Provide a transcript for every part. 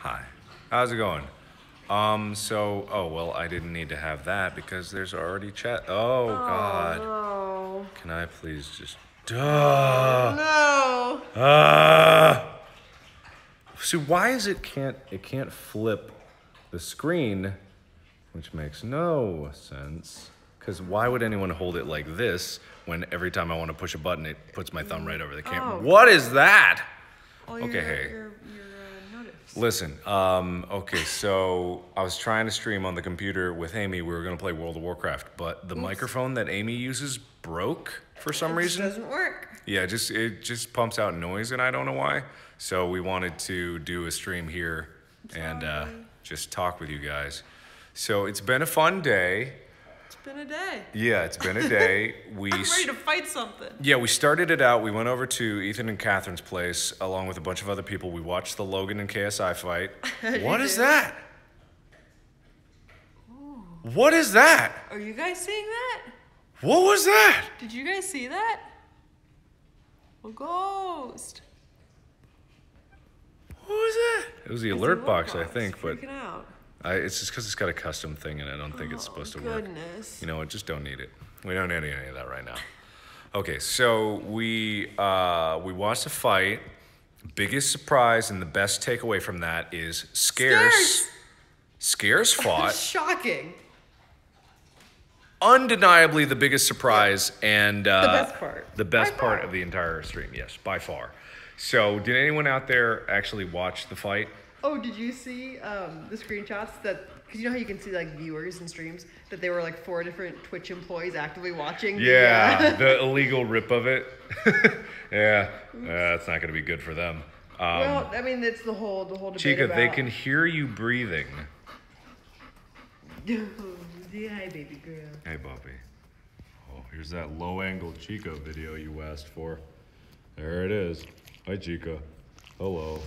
Hi. How's it going? Oh, well, I didn't need to have that because there's already chat. Oh, God. No. Can I please just... No. See, why is it can't flip the screen, which makes no sense. Because why would anyone hold it like this when every time I want to push a button, it puts my thumb right over the camera? Oh. What is that? Well, Okay, hey. Your notice. Listen, okay, so I was trying to stream on the computer with Amy. We were going to play World of Warcraft, but the microphone that Amy uses broke for some reason. It doesn't work. Yeah, it just pumps out noise, and I don't know why. So we wanted to do a stream here and just talk with you guys. So it's been a fun day. It's been a day. Yeah, it's been a day. I'm ready to fight something. Yeah, we started it out. We went over to Ethan and Catherine's place along with a bunch of other people. We watched the Logan and KSI fight. What is that? Ooh. What is that? Are you guys seeing that? What was that? Did you guys see that? A ghost. What was that? It was the alert box, I think, but freaking out. it's just because it's got a custom thing, and I don't think it's supposed to work. Goodness. You know what? Just don't need it. We don't need any of that right now. Okay, so we watched the fight. Biggest surprise and the best takeaway from that is Scarce fought. Shocking. Undeniably the biggest surprise and The best part. The best part of the entire stream, yes, by far. So, did anyone out there actually watch the fight? Oh, did you see the screenshots that? Because you know how you can see like viewers and streams that they were like 4 different Twitch employees actively watching. Yeah, the illegal rip of it. Yeah, that's not going to be good for them. Well, I mean, it's the whole debate. Chica, about... they can hear you breathing. Hi, baby girl. Hey, Bobby. Oh, here's that low-angle Chica video you asked for. There it is. Hi, Chica. Hello.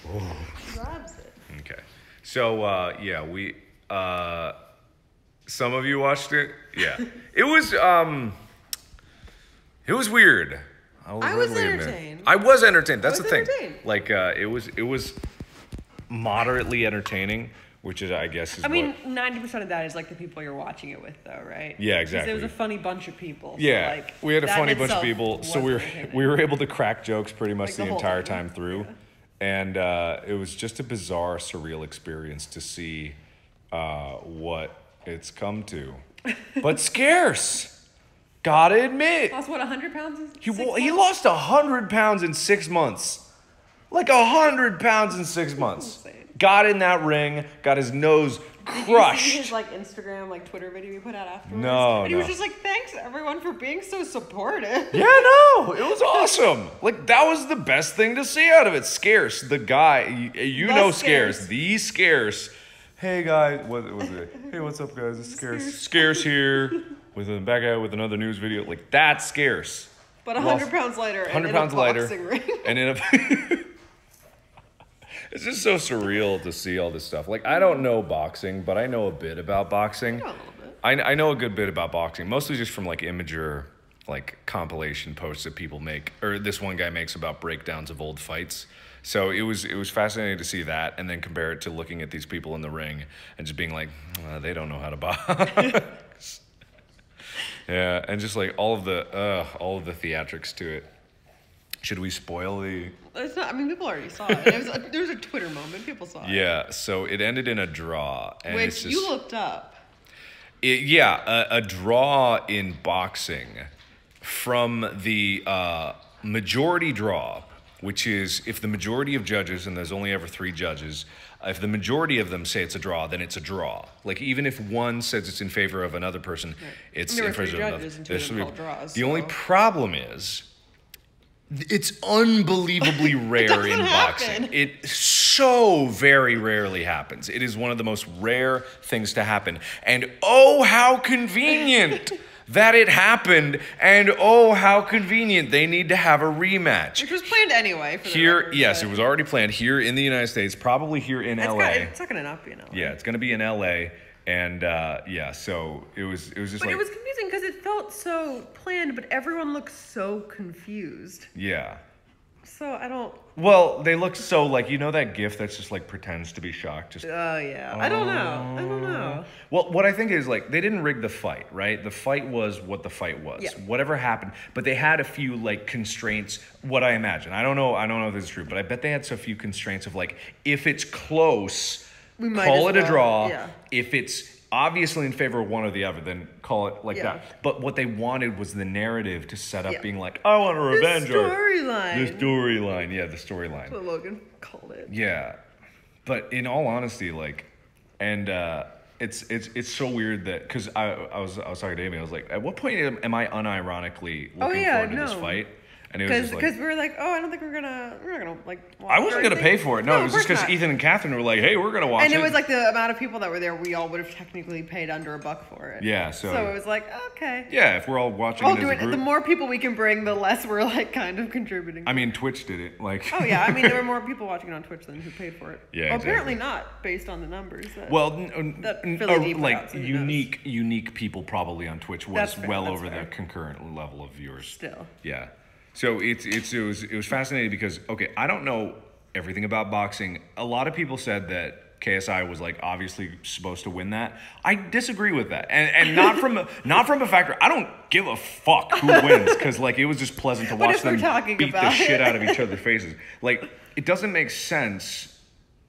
Oh. Grabs it. Okay. So, yeah, we, some of you watched it? Yeah. It was weird. I was entertained. I was entertained. That's the thing. Entertained. Like, it was moderately entertaining, which is, I guess, is I mean, 90% of that is like the people you're watching it with, though, right? Yeah, exactly. There was a funny bunch of people. Yeah, so like, we had a funny bunch of people, so we were able to crack jokes pretty much Like the entire time through. Yeah. And it was just a bizarre, surreal experience to see what it's come to. But Scarce, gotta admit. Lost what, 100 pounds in 6 months? He lost 100 pounds in 6 months. Like 100 pounds in 6 months. Insane. Got in that ring, got his nose crushed. Did you see his like Instagram, like Twitter video he put out afterwards? No, and he was just like, thanks everyone for being so supportive. Yeah, no, it was awesome. Like, that was the best thing to see out of it. Scarce, the guy, you know Scarce, the Scarce. Hey, guys, what was it? Hey, what's up, guys? It's Scarce. Scarce here, back out with another news video. Like, that's Scarce. But 100 pounds lighter, 100 and pounds in a boxing lighter, ring. and in a... It's just so surreal to see all this stuff. Like, I don't know boxing, but I know a bit about boxing. I know a good bit about boxing, mostly just from like Imager, like compilation posts that people make, or this one guy makes about breakdowns of old fights. So it was fascinating to see that, and then compare it to looking at these people in the ring and just being like, they don't know how to box. Yeah, and just like all of the theatrics to it. Should we spoil the... It's not, I mean, people already saw it. There was a Twitter moment. People saw it. Yeah, so it ended in a draw. And which it's just, you looked up. A draw in boxing from the majority draw, which is if the majority of judges, and there's only ever 3 judges, if the majority of them say it's a draw, then it's a draw. Like, even if one says it's in favor of another person, it's in favor of another. There's 3 draws. The only problem is... It's unbelievably rare in boxing. It so very rarely happens. It is one of the most rare things to happen. And oh, how convenient that it happened. And oh, how convenient they need to have a rematch. Which was planned anyway. For here, record, yes, it was already planned here in the United States, probably here in LA. It's not going to not be in LA. Yeah, it's going to be in LA. And yeah, so it was just but it was confusing because it felt so planned, but everyone looked so confused. Yeah. So I don't. Well, they look so like, you know that GIF that's just like pretends to be shocked? Just. Oh yeah. I don't know. Well, what I think is like they didn't rig the fight, right? The fight was what the fight was. Yeah. Whatever happened, but they had a few like constraints. What I imagine, I don't know if this is true, but I bet they had so few constraints of like if it's close, We might call as it a well, draw. yeah. If it's obviously in favor of one or the other, then call it like Yeah. that. But what they wanted was the narrative to set up Yeah. being like, I want a revenge. The storyline. The storyline. Yeah, the storyline. That's what Logan called it. Yeah. But in all honesty, like, and it's so weird that, because I was talking to Amy, I was like, at what point am I unironically looking forward to this fight? And it was just Because like, we were like, oh, I don't think we're not gonna like. Watch I wasn't or gonna anything. pay for it. No, it was just of course because not. Ethan and Catherine were like, hey, we're gonna watch it. And it was like the amount of people that were there, we all would have technically paid under $1 for it. Yeah, so it was like, okay. Yeah, if we're all watching I'll it do as a it. group. The more people we can bring, the less we're like kind of contributing. I mean, Twitch did it. Like. Oh yeah, I mean there were more people watching on Twitch than who paid for it. Yeah, Well, exactly. apparently not, based on the numbers. Well, that Philly D put like out, so who knows? unique people probably on Twitch was That's fair, well that's over fair. the concurrent level of viewers. Still. Yeah. So it was fascinating because, okay, I don't know everything about boxing. A lot of people said that KSI was like obviously supposed to win that. I disagree with that, and not from a factor. I don't give a fuck who wins because like it was just pleasant to But watch if we're them talking beat the about shit it. out of each other's faces. Like it doesn't make sense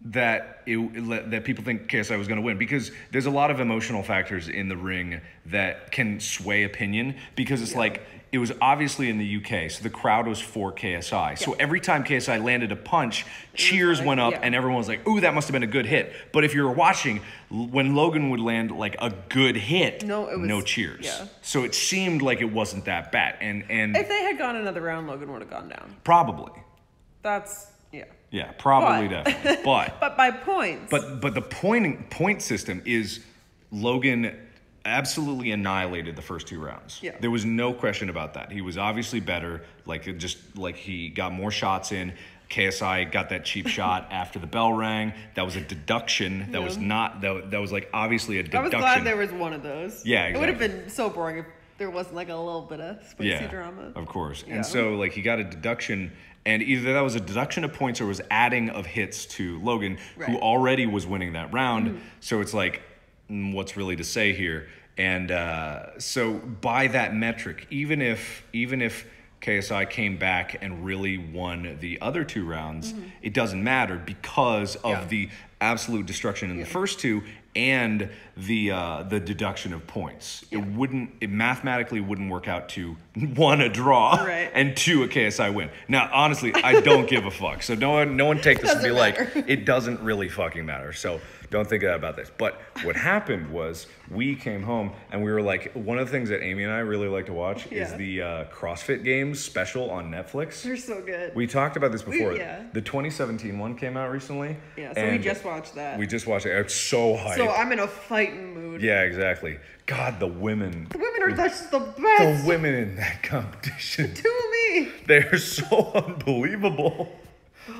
that that people think KSI was going to win because there's a lot of emotional factors in the ring that can sway opinion because it's like it was obviously in the UK, so the crowd was for KSI. So every time KSI landed a punch, cheers went up and everyone was like, ooh, that must have been a good hit. But if you were watching, when Logan would land like a good hit, no cheers. Yeah. So it seemed like it wasn't that bad. And If they had gone another round, Logan would have gone down. probably. That's Yeah, probably definitely. But by points. But the point system is Logan absolutely annihilated the first 2 rounds. Yeah. There was no question about that. He was obviously better. Like it just like he got more shots in. KSI got that cheap shot after the bell rang. That was a deduction. That was not that was like obviously a deduction. I was glad there was one of those. Yeah, It would have exactly. been so boring if there wasn't like a little bit of spicy drama. Of course. Yeah. And so like he got a deduction, and either that was a deduction of points or was adding of hits to Logan, who already was winning that round. So it's like, what's really to say here? And so by that metric, even if KSI came back and really won the other 2 rounds, it doesn't matter because of the absolute destruction in the first 2 and the deduction of points. It mathematically wouldn't work out to 1, a draw and 2, a KSI win. Now, honestly, I don't give a fuck. So no one take this to be like, it doesn't really fucking matter. So don't think about this. But what happened was we came home and we were like, one of the things that Amy and I really like to watch is the CrossFit Games special on Netflix. They're so good. We talked about this before. Yeah. The 2017 one came out recently. Yeah, so we just watched that. We just watched it. It's so hype. So I'm in a fighting mood. Yeah, exactly. God, the women. The women are just the best. The women in that competition. To me. They're so unbelievable.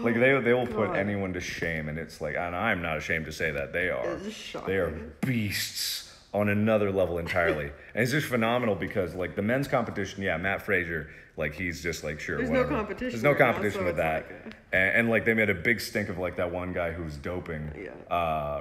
Like they will put anyone to shame, and it's like, and I'm not ashamed to say that they are. It's shocking. They are beasts on another level entirely, and it's just phenomenal because like the men's competition, Matt Frazier, like he's just like sure. There's whatever. no competition. There's no right now, competition so with it's that, like and like they made a big stink of like that one guy who's doping,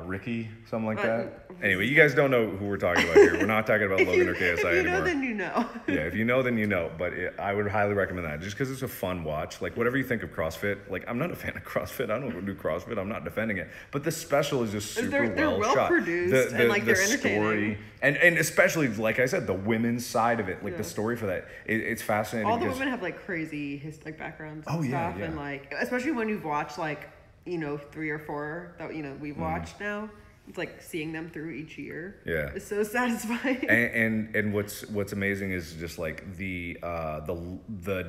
Ricky, something like that. Anyway, you guys don't know who we're talking about here. We're not talking about Logan or KSI if you anymore. know, then you know. Yeah, if you know, then you know. But I would highly recommend that just because it's a fun watch. Like, whatever you think of CrossFit, like, I'm not a fan of CrossFit. I don't do CrossFit. I'm not defending it. But the special is just super They're well shot. produced and, like, they're entertaining. Story, and especially, like I said, the women's side of it, like, the story for that, it's fascinating. All the women have, like, crazy backgrounds and stuff. yeah. And, like, especially when you've watched, like, 3 or 4 that, we've watched now. It's like seeing them through each year. Yeah, it's so satisfying. And what's amazing is just like the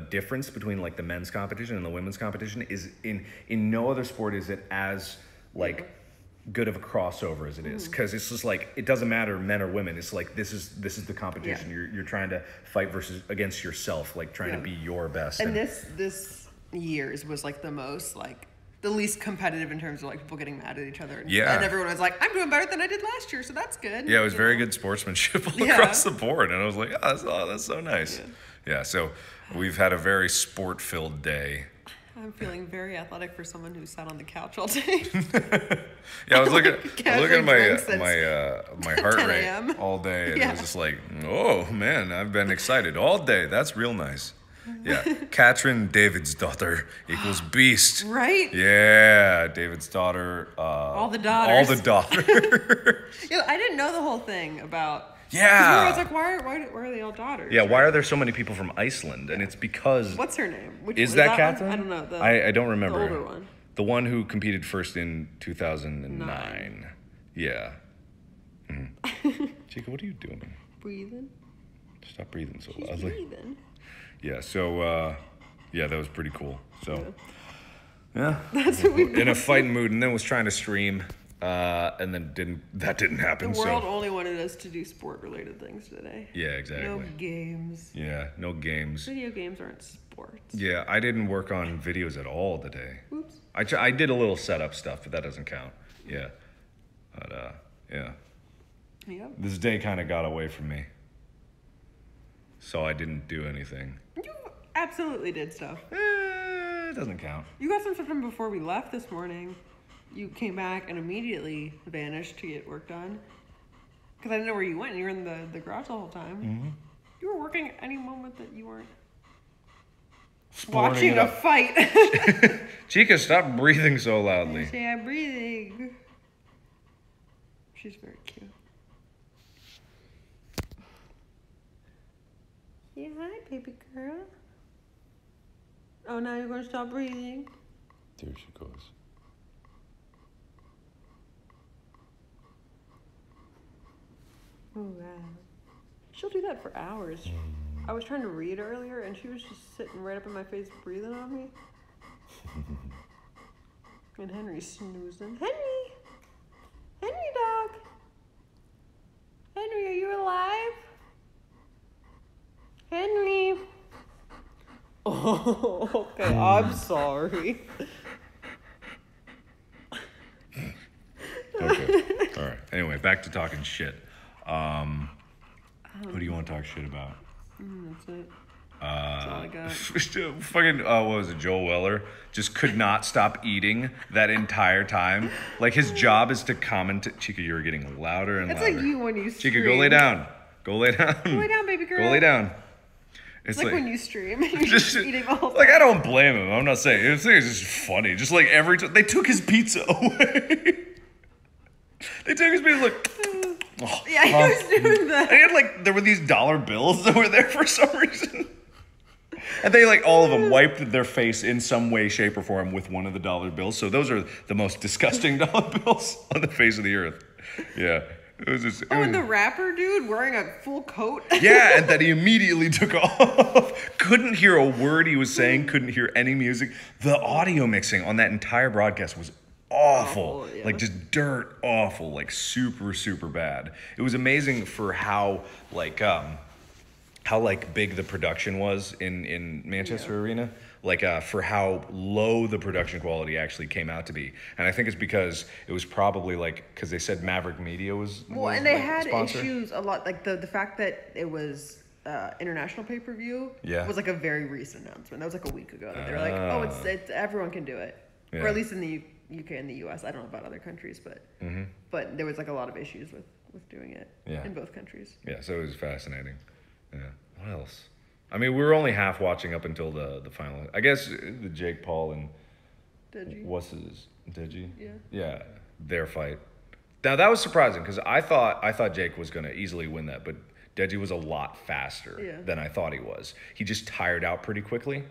difference between like the men's competition and the women's competition is in no other sport is it as like good of a crossover as it is, because it's just like it doesn't matter men or women. It's like this is the competition. You're trying to fight against yourself, like trying to be your best. And this year's was like the most like. The least competitive in terms of like people getting mad at each other. And everyone was like, I'm doing better than I did last year, so that's good. Yeah, it was very good sportsmanship all across the board. And I was like, that's so nice. Yeah, so we've had a very sport-filled day. I'm feeling very athletic for someone who sat on the couch all day. Yeah, I was looking at my heart rate all day, and it was just like, oh man, I've been excited all day. That's real nice. Yeah, Katrin, David's daughter equals beast. Right? Yeah, David's daughter. All the daughters. All the daughters. Yo, I didn't know the whole thing about. Yeah. I was like, why are they all daughters? Yeah, why are there so many people from Iceland? And it's because... What's her name? Is that Katrin? I don't know. I don't remember. The older one. The one who competed first in 2009. Yeah. Chica, what are you doing? Breathing. Stop breathing so She's loudly. breathing. Yeah, so, that was pretty cool. So, yeah. That's what we've in a fighting mood, and then was trying to stream. And then didn't happen. The world only wanted us to do sport-related things today. Yeah, exactly. No games. Yeah, no games. Video games aren't sports. Yeah, I didn't work on videos at all today. Oops. I did a little setup stuff, but that doesn't count. Yeah. But, yeah. Yep. This day kind of got away from me. So I didn't do anything. You absolutely did stuff. It doesn't count. You got some stuff done before we left this morning. You came back and immediately vanished to get work done. Because I didn't know where you went. You were in the garage the whole time. Mm-hmm. You were working any moment that you weren't Sporting watching a fight. Chica, stop breathing so loudly. Say I'm breathing. She's very cute. Yeah, hi, baby girl. Oh, now you're going to stop breathing. There she goes. Oh, wow. She'll do that for hours. I was trying to read earlier, and she was just sitting right up in my face, breathing on me. And Henry's snoozing. Henry! Henry, dog! Henry, are you alive? Henry! Oh, okay, I'm sorry. Okay. All right. Anyway, back to talking shit. What do you want to talk shit about? That's it. That's all I got. Fucking, what was it, Joel Weller? Just could not stop eating that entire time. Like, his job is to comment. Chica, you're getting louder and It's louder. like you when you stream. Chica, go lay down. Go lay down. Go lay down, baby girl. Go lay down. It's like when you stream and you're just eating all the time. Like, I don't blame him. I'm not saying. It's just funny. Just like every time. They took his pizza away. They took his pizza, like... Oh, yeah, he was doing that. And he had, like, there were these dollar bills that were there for some reason. And they, like, all of them wiped their face in some way, shape, or form with one of the dollar bills. So those are the most disgusting dollar bills on the face of the earth. Yeah. It was just... and the rapper dude wearing a full coat. Yeah, and that he immediately took off. Couldn't hear a word he was saying. Couldn't hear any music. The audio mixing on that entire broadcast was awful. Yeah. Like, just dirt awful. Like, super, super bad. It was amazing for how big the production was in Manchester Arena. Like, for how low the production quality actually came out to be. And I think it's because it was probably, like, because they said Maverick Media was and they like, had sponsor. issues a lot. Like, the fact that it was international pay-per-view was, like, a very recent announcement. That was, like, a week ago. That they were like, oh, it's everyone can do it. Yeah. Or at least in the UK and the US. I don't know about other countries, but there was, like, a lot of issues with doing it in both countries. Yeah, so it was fascinating. Yeah. What else? I mean, we were only half watching up until the final. I guess the Jake Paul and Deji. What's his Deji? Yeah. Yeah, their fight. Now that was surprising because I thought Jake was gonna easily win that, but Deji was a lot faster than I thought he was. He just tired out pretty quickly.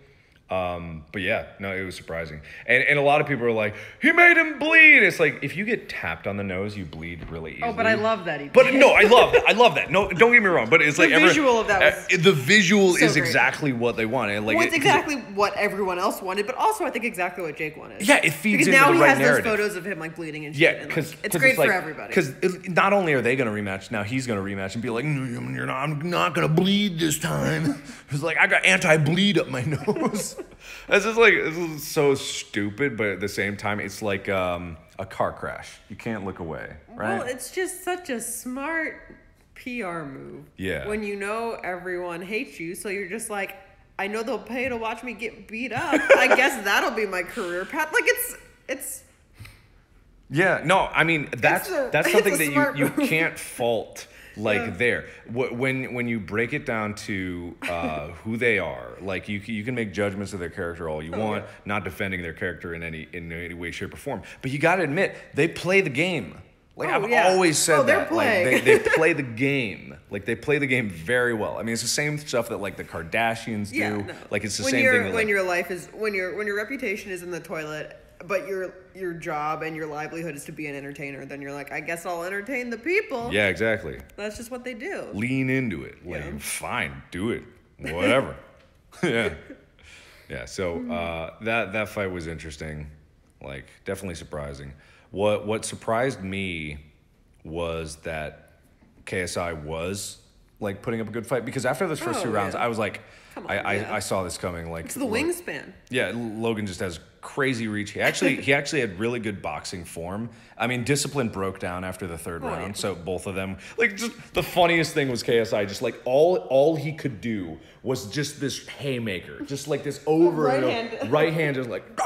But yeah, no, it was surprising. And a lot of people are like, he made him bleed. It's like, if you get tapped on the nose, you bleed really easily. Oh, but I love that. But no, I love that. I love that. No, don't get me wrong. But it's like the visual of that was the visual so is great. exactly what they wanted. Like, it's exactly what everyone else wanted, but also I think exactly what Jake wanted. Yeah, it feeds because into now the he right has narrative. those photos of him like bleeding and shit. Yeah, because it's great for everybody. Because not only are they going to rematch, now he's going to rematch and be like, I'm not going to bleed this time. It's like, I got anti-bleed up my nose. It's just like, it's so stupid, but at the same time, it's like a car crash. You can't look away, right? Well, it's just such a smart PR move. Yeah. When you know everyone hates you, so you're just like, I know they'll pay to watch me get beat up. I guess that'll be my career path. Like it's. Yeah, no, I mean that's something that you can't fault there. When you break it down to who they are, like you can make judgments of their character all you want, not defending their character in any way, shape, or form. But you got to admit they play the game. Like I've always said that. Like they play the game. Like they play the game very well. I mean, it's the same stuff that like the Kardashians do. No. Like it's the same thing. When your life is when your reputation is in the toilet, but your job and your livelihood is to be an entertainer, then you're like, I guess I'll entertain the people. Yeah, exactly. That's just what they do. Lean into it. Like, fine, do it. Whatever. Yeah. Yeah, so that fight was interesting. Like, definitely surprising. What surprised me was that KSI was like putting up a good fight, because after those first two rounds, I was like, I saw this coming. Like, it's the wingspan. Yeah, Logan just has crazy reach. He actually had really good boxing form. I mean, discipline broke down after the third round. So both of them, like, just the funniest thing was KSI just like all he could do was just this haymaker, just like this over right hand, just like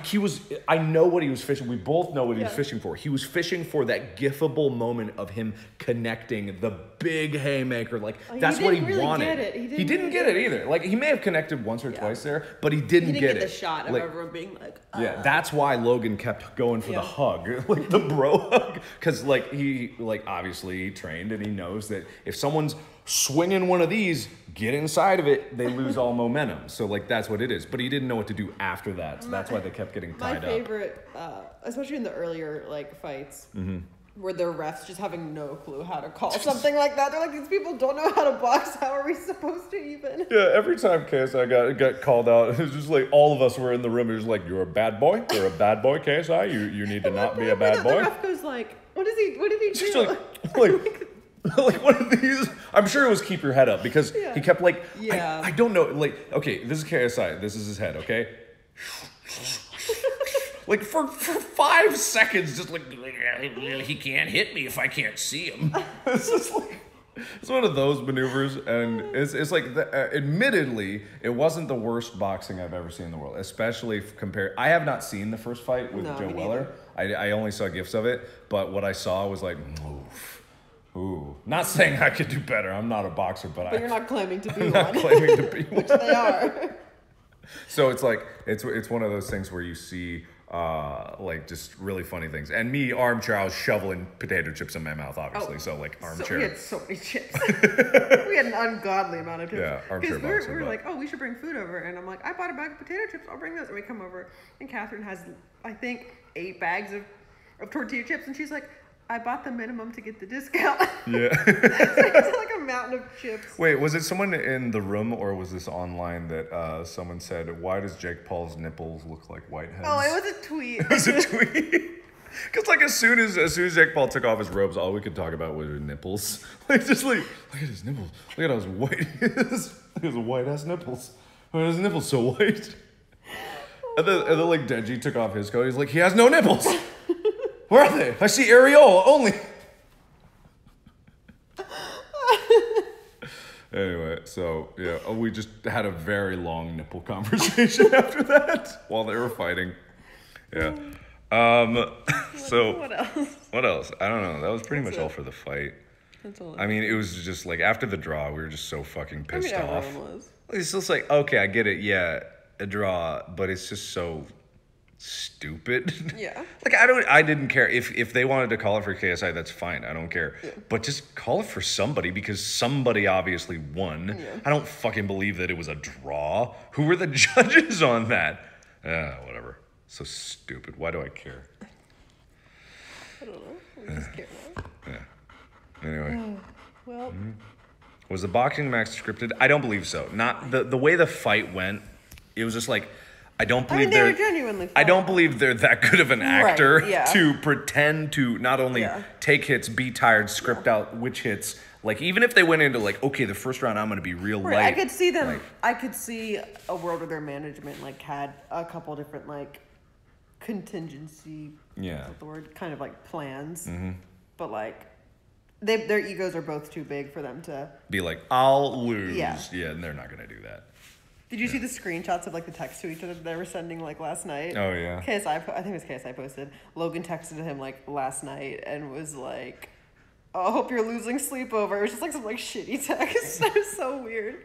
he was. I know what he was fishing. We both know what he was fishing for. He was fishing for that gifable moment of him connecting the big haymaker. Like that's what he wanted. He didn't get it either. Like he may have connected once or twice there, but he didn't get the shot of everyone being like. Yeah, that's why Logan kept going for the hug, like the bro hug, because like he obviously he trained and he knows that if someone's swinging one of these, get inside of it, they lose all momentum. So like that's what it is. But he didn't know what to do after that. So that's why they kept getting tied up. My favorite, especially in the earlier like fights, were the refs just having no clue how to call something like that. They're like, these people don't know how to box. How are we supposed to even? Yeah, every time KSI got called out, it was just like all of us were in the room. It was like, you're a bad boy. You're a bad boy, KSI. You need to not be a bad boy. The ref goes like, what did he do? Just like like one of these, I'm sure it was keep your head up, because he kept like, I don't know, like, okay, this is KSI, this is his head, okay? Like for 5 seconds, just like, he can't hit me if I can't see him. It's just like, it's one of those maneuvers, and it's like, admittedly, it wasn't the worst boxing I've ever seen in the world, especially compared, I have not seen the first fight with Joe Weller. I only saw gifs of it, but what I saw was like, oof. Ooh, not saying I could do better. I'm not a boxer, but you're not claiming to be one. Not claiming to be one. Which they are. So it's like it's one of those things where you see like just really funny things. And me, armchair, I was shoveling potato chips in my mouth, obviously. So like armchair. So we had so many chips. We had an ungodly amount of chips. Yeah, armchair boxing. We were like, oh, we should bring food over, and I'm like, I bought a bag of potato chips. I'll bring those. And we come over, and Catherine has, I think, 8 bags of tortilla chips, and she's like, I bought the minimum to get the discount. Yeah. So it's like a mountain of chips. Wait, was it someone in the room, or was this online that someone said, why does Jake Paul's nipples look like whiteheads? Oh, it was a tweet. It was a tweet? Because like as soon as Jake Paul took off his robes, all we could talk about was his nipples. Like just like, look at his nipples. Look at those white, his white ass nipples. Why are his nipples so white? And then like Denji took off his coat. He's like, he has no nipples. Where are they? I see areola only. Anyway, so yeah, we just had a very long nipple conversation after that while they were fighting. Yeah. So what else? I don't know. That was pretty much all for the fight. That's all. I mean, it was just like after the draw, we were just so fucking pissed off. Everyone was. It's just like, okay, I get it. Yeah, a draw, but it's just so stupid. Yeah. Like I didn't care if they wanted to call it for KSI, that's fine. I don't care. Yeah. But just call it for somebody, because somebody obviously won. Yeah. I don't fucking believe that it was a draw. Who were the judges on that? Whatever. So stupid. Why do I care? I don't know. I just care now. Yeah. Anyway. Well. Was the boxing match scripted? I don't believe so. Not the way the fight went. It was just like, I don't believe they were genuinely fun. I don't believe they're that good of an actor to pretend to not only take hits, be tired, script out which hits. Like, even if they went into like, okay, the first round I'm going to be real light. I could see them. Like, I could see a world where their management like had a couple different like contingency. Yeah. What's the word? Kind of like plans. Mm-hmm. But like, their egos are both too big for them to be like, I'll lose. Yeah, and they're not gonna do that. Did you see the screenshots of like the text to each other that they were sending like last night? Oh yeah. KSI, I think it was KSI posted. Logan texted him like last night and was like, "Oh, I hope you're losing sleep over." It was just like some like shitty text. It was so weird.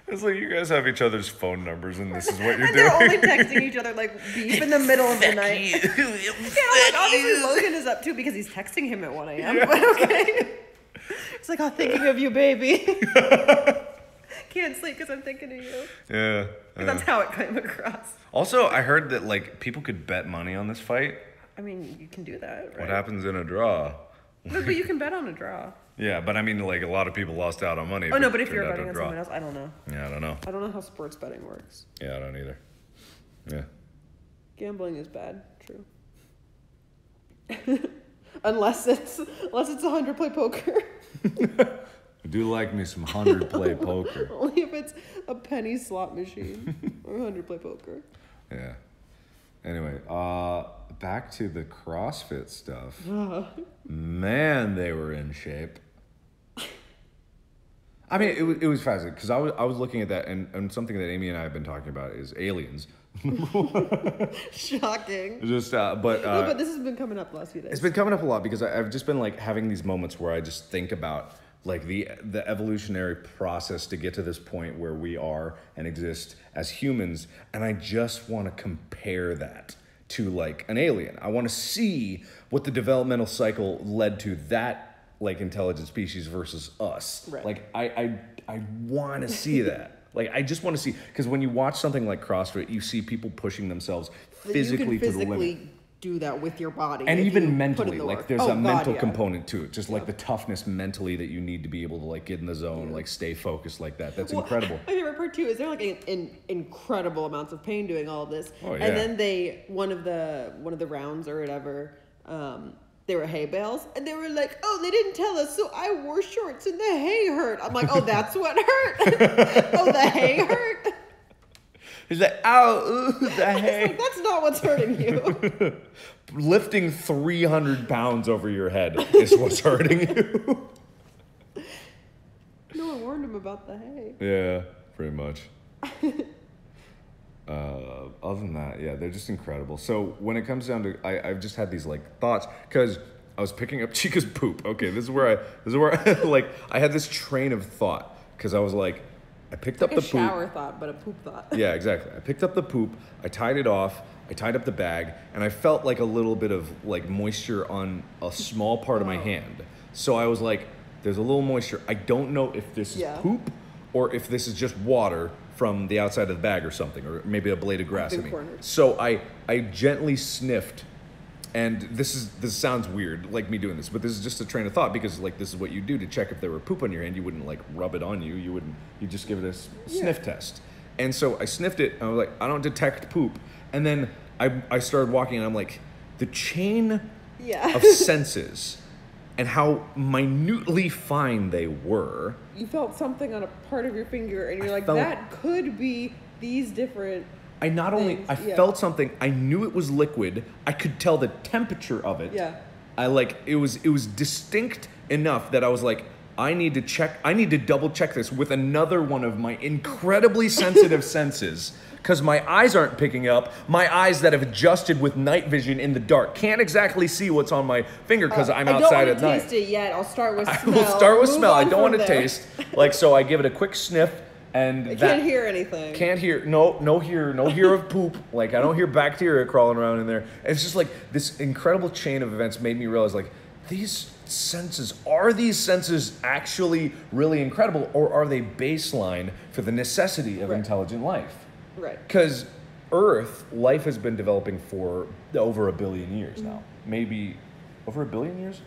It's like you guys have each other's phone numbers and this is what you're and doing. They're only texting each other like beef in the middle of the night. Yeah, like obviously Logan is up too because he's texting him at 1 a.m. Yeah. But okay. It's like, I'm thinking of you, baby. Can't sleep because I'm thinking of you. Yeah. That's how it came across. Also, I heard that like people could bet money on this fight. I mean, you can do that, right? What happens in a draw? No, but you can bet on a draw. Yeah, but I mean, like, a lot of people lost out on money. Oh, no, but if you're betting on someone else, I don't know. Yeah, I don't know. I don't know how sports betting works. Yeah, I don't either. Yeah. Gambling is bad, true. Unless it's 100-play poker. I do like me some 100-play poker. Only if it's a penny slot machine or 100-play poker. Yeah. Anyway, back to the CrossFit stuff. Man, they were in shape. I mean, it was fascinating because I was looking at that and something that Amy and I have been talking about is aliens. Shocking. Just but this has been coming up the last few days. It's been coming up a lot because I've just been like having these moments where I just think about like the evolutionary process to get to this point where we are and exist as humans, and I just want to compare that to like an alien. I want to see what the developmental cycle led to that like intelligent species versus us. Right. Like I want to see that. Like I just want to see, because when you watch something like CrossFit, you see people pushing themselves physically to the limit. Do that with your body, and even mentally, like there's a mental component to it, just like the toughness mentally that you need to be able to like get in the zone, like stay focused like that. That's incredible. My favorite part too is they're like in incredible amounts of pain doing all of this, and then one of the rounds or whatever, they were hay bales, and they were like, "Oh, they didn't tell us, so I wore shorts and the hay hurt." I'm like, "Oh, that's what hurt? Oh, the hay hurt." He's like, "Ow, ooh, the hay." Like, that's not what's hurting you. Lifting 300 pounds over your head is what's hurting you. No one warned him about the hay. Yeah, pretty much. Other than that, yeah, they're just incredible. So when it comes down to, I've just had these like thoughts because I was picking up Chica's poop. Okay, this is where I like I had this train of thought because I was like, I picked up the poop. A shower thought, but a poop thought. Yeah, exactly. I picked up the poop. I tied it off. I tied up the bag, and I felt like a little bit of like moisture on a small part of my hand. So I was like, "There's a little moisture. I don't know if this is poop or if this is just water from the outside of the bag or something, or maybe a blade of grass." So I gently sniffed. And this sounds weird, like me doing this, but this is just a train of thought because like this is what you do to check if there were poop on your hand. You wouldn't like rub it on you. You just give it a sniff test. And so I sniffed it and I was like, I don't detect poop. And then I started walking and I'm like, the chain of senses and how minutely fine they were. You felt something on a part of your finger and you're that could be these different I felt something. I knew it was liquid. I could tell the temperature of it. Yeah. It was distinct enough that I was like, I need to double check this with another one of my incredibly sensitive senses. Because my eyes aren't picking up. My eyes that have adjusted with night vision in the dark can't exactly see what's on my finger because I'm outside at night. I don't want to taste it yet. I'll start with smell. I will start with smell. I don't want to taste. Like, so I give it a quick sniff. And I can't hear anything. Can't hear, no hear of poop. Like, I don't hear bacteria crawling around in there. And it's just like this incredible chain of events made me realize, like, are these senses actually really incredible, or are they baseline for the necessity of intelligent life? Right. Because life has been developing for over 1 billion years now. Maybe over 1 billion years?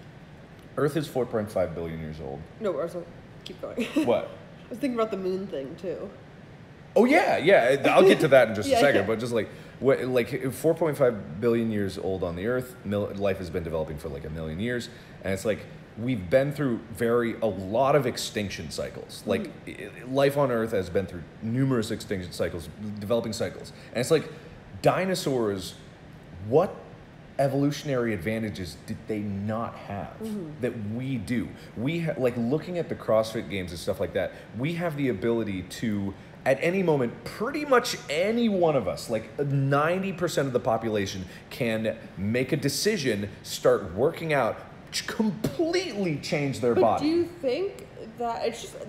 Earth is 4.5 billion years old. No, keep going. What? I was thinking about the moon thing too. Oh yeah. I'll get to that in just a second. But just like 4.5 billion years old on the Earth, life has been developing for like 1 million years, and it's like we've been through a lot of extinction cycles. Like life on Earth has been through numerous extinction cycles, developing cycles, and it's like dinosaurs. What evolutionary advantages did they not have that we do? We like looking at the CrossFit games and stuff like that. We have the ability to, at any moment, pretty much any one of us, like 90% of the population, can make a decision, start working out, completely change their body. But do you think that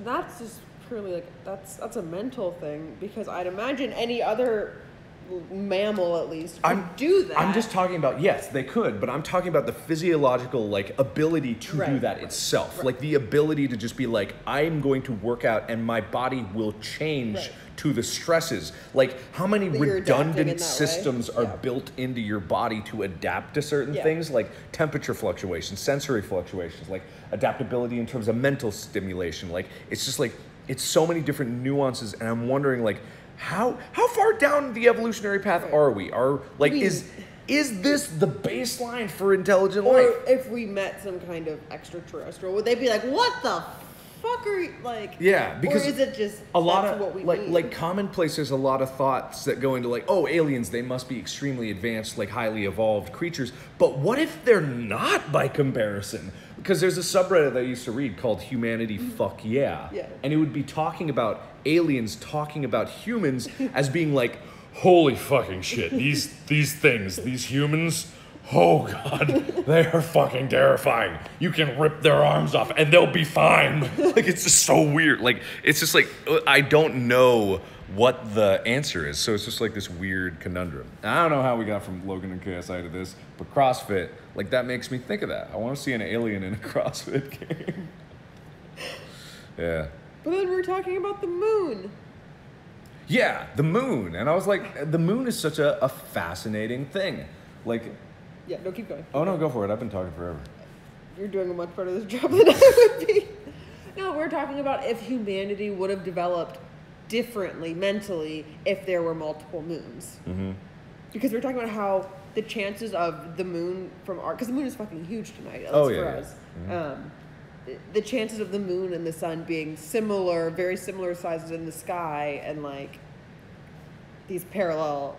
that's just purely like that's a mental thing? Because I'd imagine any other mammal at least could do that. I'm just talking about, yes, they could, but I'm talking about the physiological like ability to do that itself. Right. Like the ability to just be like, I'm going to work out and my body will change to the stresses. Like how many redundant systems are built into your body to adapt to certain things, like temperature fluctuations, sensory fluctuations, like adaptability in terms of mental stimulation. Like it's just like, it's so many different nuances, and I'm wondering like, how far down the evolutionary path are we? Is this the baseline for intelligent life? Or if we met some kind of extraterrestrial, would they be like, what the fuck are you, like? Yeah, because or is it just a lot of what we like commonplace? There's a lot of thoughts that go into like, oh, aliens, they must be extremely advanced, like highly evolved creatures. But what if they're not by comparison? Because there's a subreddit that I used to read called Humanity Fuck Yeah. And it would be talking about aliens talking about humans as being like, holy fucking shit, these things, these humans, oh god, they are fucking terrifying. You can rip their arms off and they'll be fine. Like, it's just so weird. Like, it's just like, I don't know what the answer is. So it's just like this weird conundrum. And I don't know how we got from Logan and KSI to this, but CrossFit, like that makes me think of that. I want to see an alien in a CrossFit game. Yeah. But then we're talking about the moon. Yeah, the moon. And I was like, the moon is such a fascinating thing. Like... Yeah, no, keep going. Oh, no, go for it. I've been talking forever. You're doing a much better job than I would be. No, we're talking about if humanity would have developed differently mentally if there were multiple moons. Because we're talking about how the chances of the moon from our... Because the moon is fucking huge tonight, at least for us. The chances of the moon and the sun being similar, very similar sizes in the sky, and like these parallel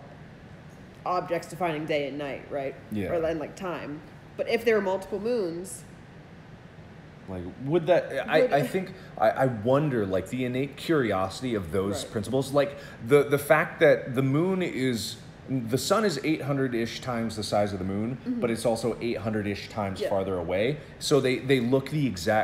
objects defining day and night, right? Yeah. Or then like time. But if there were multiple moons, like would that? I think I wonder like the innate curiosity of those principles, like the fact that the moon is. The sun is 800-ish times the size of the moon, but it's also 800-ish times farther away. So they look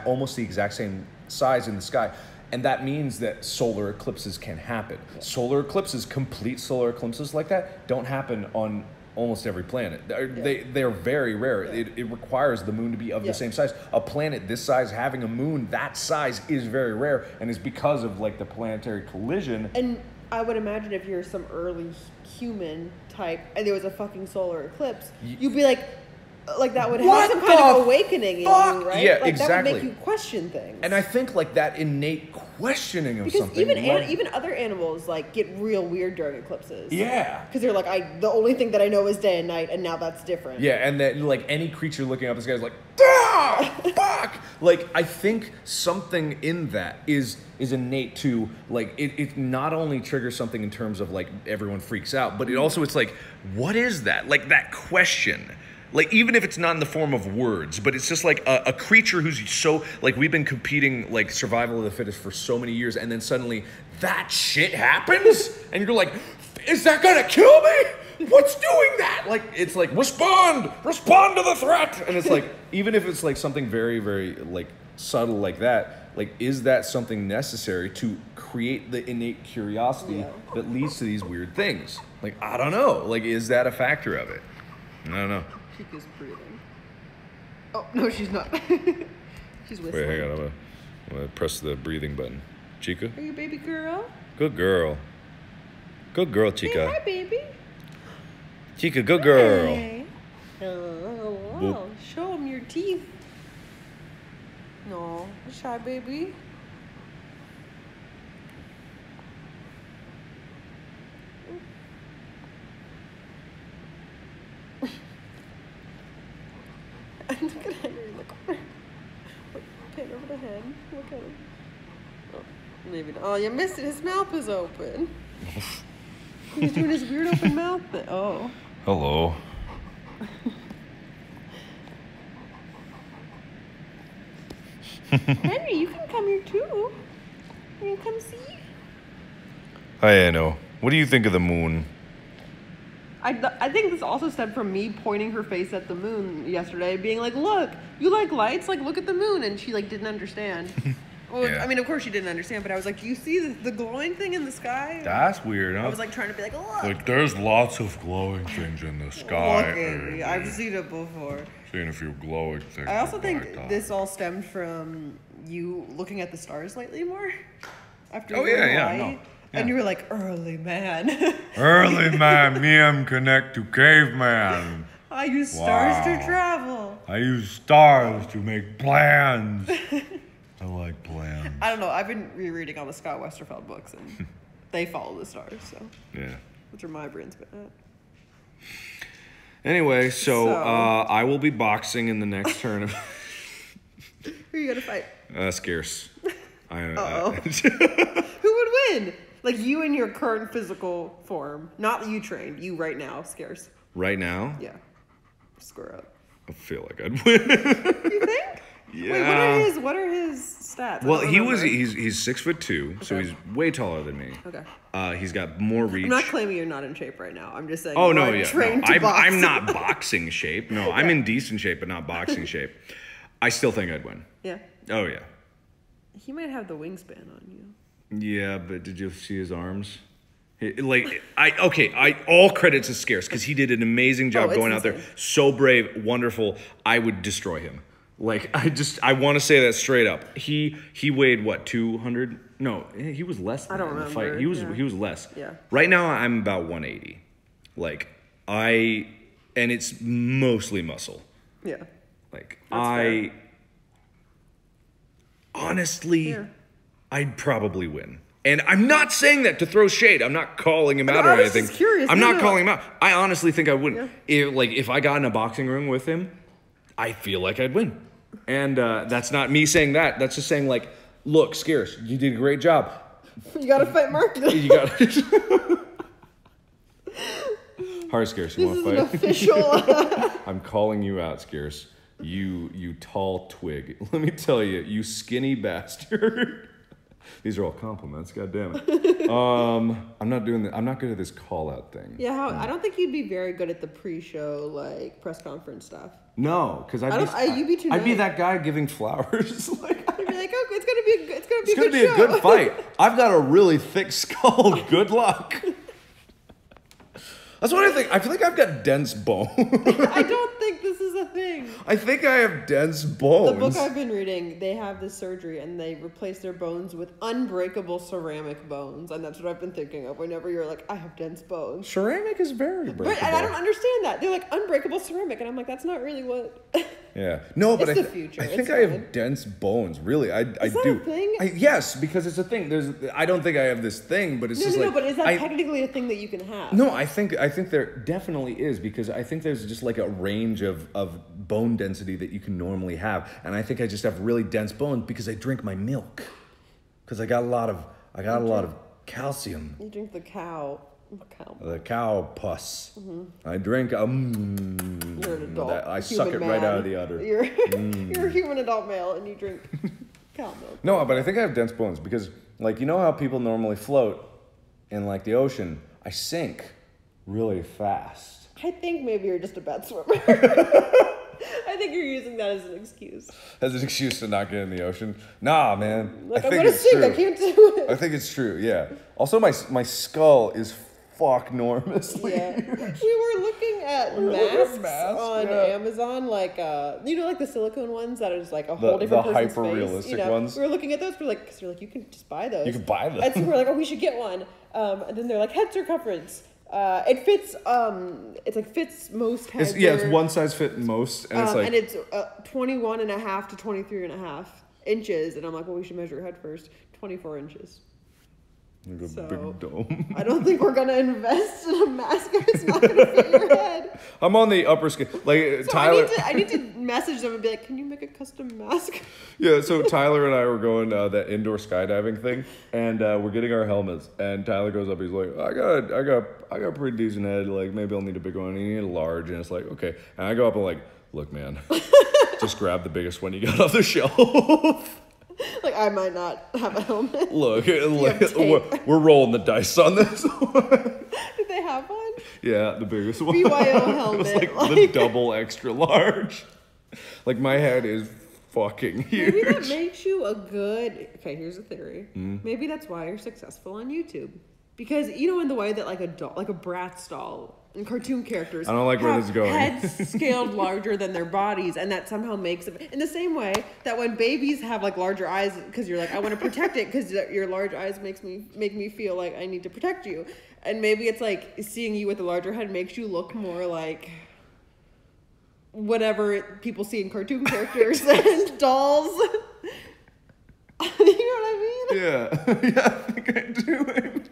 almost the exact same size in the sky. And that means that solar eclipses can happen. Solar eclipses, complete solar eclipses like that, don't happen on almost every planet. They're very rare. It requires the moon to be of the same size. A planet this size having a moon that size is very rare, and it's because of like the planetary collision. And I would imagine if you're some early human type and there was a fucking solar eclipse, you'd be like that would have some kind of awakening in you, right? Yeah, like, exactly. That would make you question things. And I think like that innate questioning of because something. Even other animals like get real weird during eclipses. Yeah. Because they're like, the only thing that I know is day and night, and now that's different. Yeah, and that like any creature looking up at the sky is like, ah, fuck. Like I think something in that is innate to like it not only triggers something in terms of like everyone freaks out, but it also it's like, what is that? Like that question. Like, even if it's not in the form of words, but it's just like a creature who's so, like, we've been competing, like, survival of the fittest for so many years, and then suddenly that shit happens? And you're like, is that gonna kill me? What's doing that? Like, it's like, respond to the threat. And it's like, even if it's like something very, very, like, subtle like that, like, is that something necessary to create the innate curiosity that leads to these weird things? Like, I don't know. Like, is that a factor of it? I don't know. Chica's breathing. Oh, no, she's not. She's whistling. Wait, hang on. I'm gonna press the breathing button. Chica? Are you a baby girl? Good girl. Good girl, Chica. Say hi, baby. Chica, good girl. Hey. Oh, wow. Show them your teeth. No, shy baby. Look at Henry, look over. Pan over the head. Look at him. Oh, maybe not. Oh, you missed it. His mouth is open. He's doing his weird open mouth thing. Oh. Hello. Henry, you can come here too. You can come see. I know. What do you think of the moon? I think this also stemmed from me pointing her face at the moon yesterday, being like, look, you like lights? Like, look at the moon. And she, like, didn't understand. Well, yeah. I mean, of course she didn't understand, but I was like, do you see the glowing thing in the sky? That's weird, huh? I was, like, trying to be like, look. Like, there's lots of glowing things in the sky. Look, Amy, I've seen it before. Seen a few glowing things. I also think this all stemmed from you looking at the stars lately more. After Yeah. And you were like, early man. Early man, me am connect to caveman. I use stars to travel. I use stars to make plans. I like plans. I don't know. I've been rereading all the Scott Westerfeld books, and they follow the stars, so. Yeah. Which are my brains, but not. Anyway, so I will be boxing in the next tournament. Who are you going to fight? Scarce. Uh-oh. Who would win? Like you in your current physical form. Not that you train. You right now, Scarce. Right now? Yeah. Square up. I feel like I'd win. You think? Yeah. Wait, what are his stats? Well, he's 6'2", okay. So he's way taller than me. Okay. He's got more reach. I'm not claiming you're not in shape right now. I'm just saying. Oh no, yeah. I'm not box. boxing shape. No, I'm in decent shape, but not boxing shape. I still think I'd win. Yeah. Oh yeah. He might have the wingspan on you. Yeah, but did you see his arms? All credit to Scarce because he did an amazing job going out there. So brave, wonderful. I would destroy him. Like I want to say that straight up. He weighed what, 200? No, he was less than I don't remember. The fight. He was less. Yeah. Right now I'm about 180. And it's mostly muscle. Yeah. Like fair. Honestly, I'd probably win. And I'm not saying that to throw shade. I'm not calling him out or anything. Just curious. I'm not calling him out. I honestly think I wouldn't. Yeah. If I got in a boxing ring with him, I feel like I'd win. And that's not me saying that. That's just saying like, look, Scarce, you did a great job. You got to fight Markiplier. You got to. Hard, Scarce. You want to fight? Official. I'm calling you out, Scarce. You tall twig. Let me tell you, you skinny bastard. These are all compliments. God damn it. I'm not doing that. I'm not good at this call out thing. Yeah, I don't think you'd be very good at the pre-show like press conference stuff. No, because I'd be that guy giving flowers. You'd be like, oh, it's gonna be a good fight. I've got a really thick skull. Good luck. That's what I think. I feel like I've got dense bone. I don't think this is a thing. I think I have dense bones. The book I've been reading, they have this surgery and they replace their bones with unbreakable ceramic bones. And that's what I've been thinking of whenever you're like, I have dense bones. Ceramic is very breakable. But I don't understand that. They're like, unbreakable ceramic. And I'm like, that's not really what... Yeah. No, but it's the future. I think I have dense bones. Really, I do. Is that a thing? Yes, because it's a thing. I don't think I have this thing, but it's just like... No, but is that technically a thing that you can have? No, I think there definitely is, because I think there's just like a range of bone density that you can normally have, and I think I just have really dense bones because I drink my milk, because I got a lot of calcium. You drink the cow. The cow pus. Mm-hmm. I drink. You're an adult. I suck it right out of the udder. You're a human adult male, and you drink cow milk. No, but I think I have dense bones because, like, you know how people normally float in like the ocean? I sink really fast. I think maybe you're just a bad swimmer. I think you're using that as an excuse. As an excuse to not get in the ocean? Nah, man. Like, I'm gonna sink. I can't do it. I think it's true. Yeah. Also, my skull is enormously. Yeah. We were looking at masks on Amazon, like like the silicone ones that are just like a whole different person's face. The hyper-realistic ones. We were looking at those. We're like, because you're like, you can just buy those. You can buy them. And so we're like, oh, we should get one. And then they're like head circumference. It fits. It's like fits most heads. It's one size fit most, and it's like. And it's 21.5 to 23.5 inches, and I'm like, well, we should measure your head first. 24 inches. Like a big dome. I don't think we're gonna invest in a mask if it's not gonna fit your head. I'm on the upper scale. Like so Tyler, I need to message them and be like, "Can you make a custom mask?" Yeah. So Tyler and I were going that indoor skydiving thing, and we're getting our helmets. And Tyler goes up. He's like, "I got a pretty decent head. Like maybe I'll need a big one. You need a large." And it's like, okay. And I go up and like, "Look, man." Just grab the biggest one you got off the shelf. Like, I might not have a helmet. Look, we're rolling the dice on this one. Did they have one? Yeah, the biggest one. BYO helmet. It was like the double extra large. Like, my head is fucking huge. Maybe that makes you a good... Okay, here's a theory. Maybe that's why you're successful on YouTube. Because, you know, in the way that like a Bratz doll and cartoon characters I don't like where this is going. Heads scaled larger than their bodies, and that somehow makes them... In the same way that when babies have like larger eyes, because you're like, I want to protect it because your large eyes make me feel like I need to protect you. And maybe it's like seeing you with a larger head makes you look more like... whatever people see in cartoon characters and dolls. You know what I mean? Yeah, I think I do.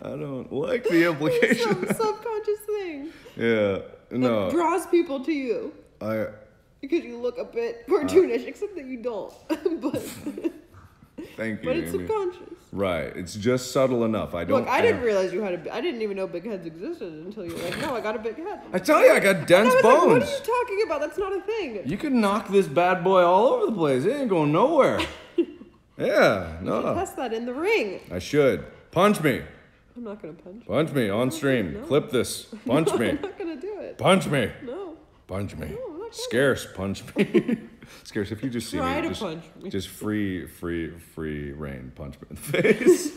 I don't like the implication. Some subconscious thing. Yeah, no. That draws people to you. Because you look a bit cartoonish, except that you don't. But thank you. But it's Amy. subconscious. Right. It's just subtle enough. I didn't realize you had I didn't even know big heads existed until you were like, no, I got a big head. I tell you, I got dense bones. Like, what are you talking about? That's not a thing. You can knock this bad boy all over the place. It ain't going nowhere. Yeah, no. You should test that in the ring. I should. Punch me. I'm not going to punch. Punch me on stream. No. Clip this. Punch me. I'm not going to do it. Punch me. No. Punch me. No, I'm not gonna. Scarce. Punch me. Scarce. If you just see Try me, to punch me. Just free reign. Punch me in the face.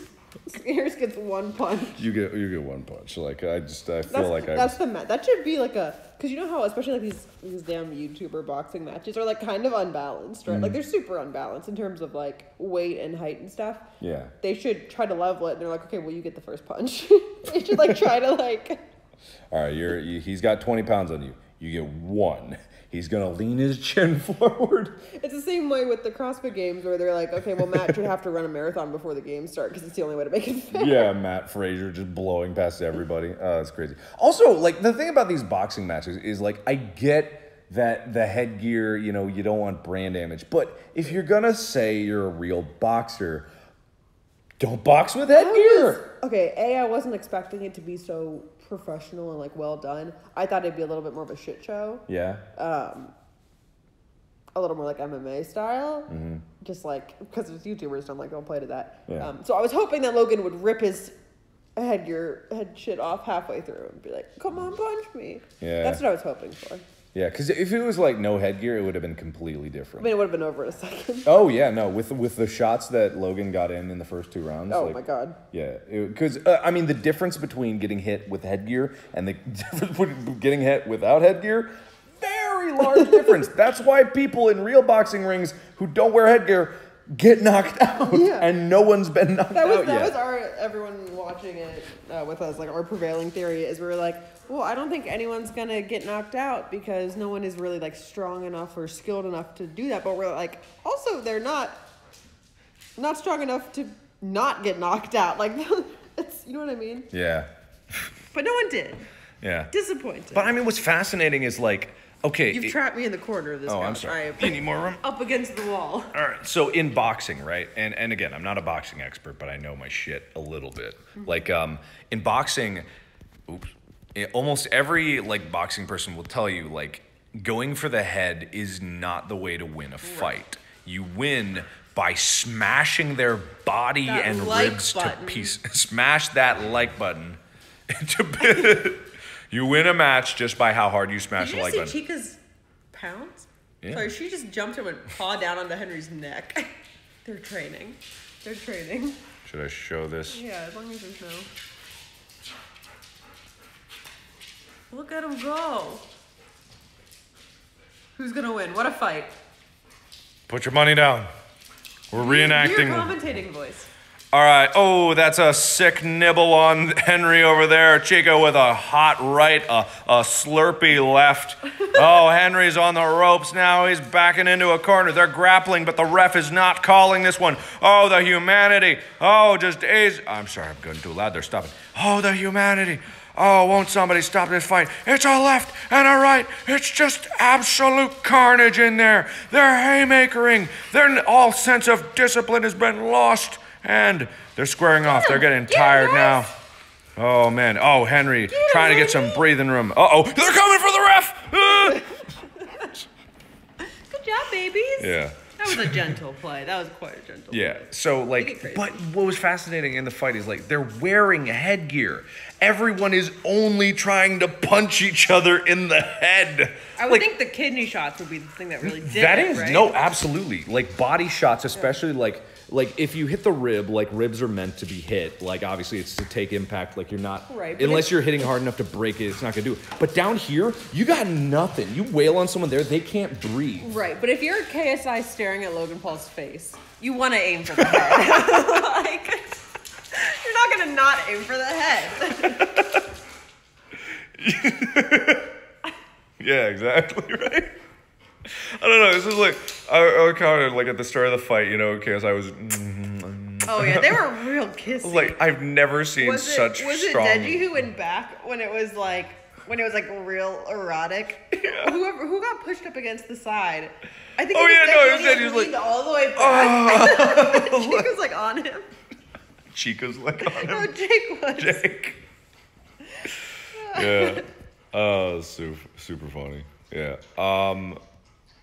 Scarce gets one punch. You get one punch. Like I feel like that should be like because you know how especially like these damn YouTuber boxing matches are like kind of unbalanced, right? Like they're super unbalanced in terms of like weight and height and stuff. Yeah. They should try to level it, and they're like, okay, well you get the first punch. They should like try to like. All right, he's got 20 pounds on you. You get one. He's gonna lean his chin forward. It's the same way with the CrossFit games where they're like, okay, well, Matt should have to run a marathon before the games start because it's the only way to make it fair. Yeah, Matt Frazier just blowing past everybody. Oh, that's crazy. Also, like the thing about these boxing matches is like I get that the headgear, you know, you don't want brand damage, but if you're gonna say you're a real boxer, don't box with headgear. I wasn't expecting it to be so professional and like well done. I thought it'd be a little bit more of a shit show. Yeah. A little more like MMA style. Just like because it's YouTubers, so I'm like, don't play to that. Yeah. So I was hoping that Logan would rip his head shit off halfway through and be like, come on, punch me. Yeah. That's what I was hoping for. Yeah, because if it was like no headgear, it would have been completely different. I mean, it would have been over in a second. Oh yeah, no, with the shots that Logan got in the first 2 rounds. Oh my god. Yeah, because I mean the difference between getting hit with headgear and the difference between getting hit without headgear, very large difference. That's why people in real boxing rings who don't wear headgear get knocked out, and no one's been knocked out yet. That was everyone watching it with us, like our prevailing theory is we were like, well, I don't think anyone's gonna get knocked out because no one is really like strong enough or skilled enough to do that. But we're like, also they're not strong enough to not get knocked out. Like, it's, you know what I mean? Yeah. But no one did. Yeah. Disappointed. But I mean, what's fascinating is like, okay. You've trapped me in the corner of this couch. I'm sorry. You need more room? Up against the wall. All right. So in boxing, right? And again, I'm not a boxing expert, but I know my shit a little bit. Like in boxing, almost every like boxing person will tell you like going for the head is not the way to win a fight. You win by smashing their body and ribs to pieces. Smash that like button into bit. You win a match just by how hard you smash the like button. Did you see Chica's pounds? Yeah. Sorry, she just jumped and went paw down onto Henry's neck. They're training. Should I show this? Yeah, as long as there's no... Look at him go. Who's gonna win? What a fight. Put your money down. We're reenacting. Your commentating voice. All right. Oh, that's a sick nibble on Henry over there. Chico with a hot right, a slurpy left. Oh, Henry's on the ropes now. He's backing into a corner. They're grappling, but the ref is not calling this one. Oh, the humanity. Oh, just easy. I'm sorry, I'm going too loud. They're stopping. Oh, the humanity. Oh, won't somebody stop this fight? It's a left and a right. It's just absolute carnage in there. They're haymakering. All sense of discipline has been lost. And they're squaring off. They're getting tired now. Oh, man. Oh, Henry, trying to get some breathing room. Uh-oh, they're coming for the ref! Good job, babies. Yeah. That was a gentle play. That was quite a gentle play. So, like, but what was fascinating in the fight is, like, they're wearing headgear. Everyone is only trying to punch each other in the head. I would think the kidney shots would be the thing that really did that it, is, right? no, absolutely. Like, body shots, especially, like if you hit the rib, like, ribs are meant to be hit. Like, obviously, it's to take impact. Like, you're not, unless you're hitting hard enough to break it, it's not going to do it. But down here, you got nothing. You wail on someone there, they can't breathe. Right, but if you're KSI staring at Logan Paul's face, you want to aim for the head. Like, you're not going to not aim for the head. Yeah, exactly, right? I don't know. This is like I kind of like at the start of the fight, you know, because I was. Oh yeah, they were real kissy. Like I've never seen such strong. Was it Deji who went back when it was like real erotic? Yeah. Who got pushed up against the side? I think. It was Deji was like all the way back. Chica's like on him. Chica's like on him. No, Jake was. Jake. Yeah. Oh, super funny. Yeah.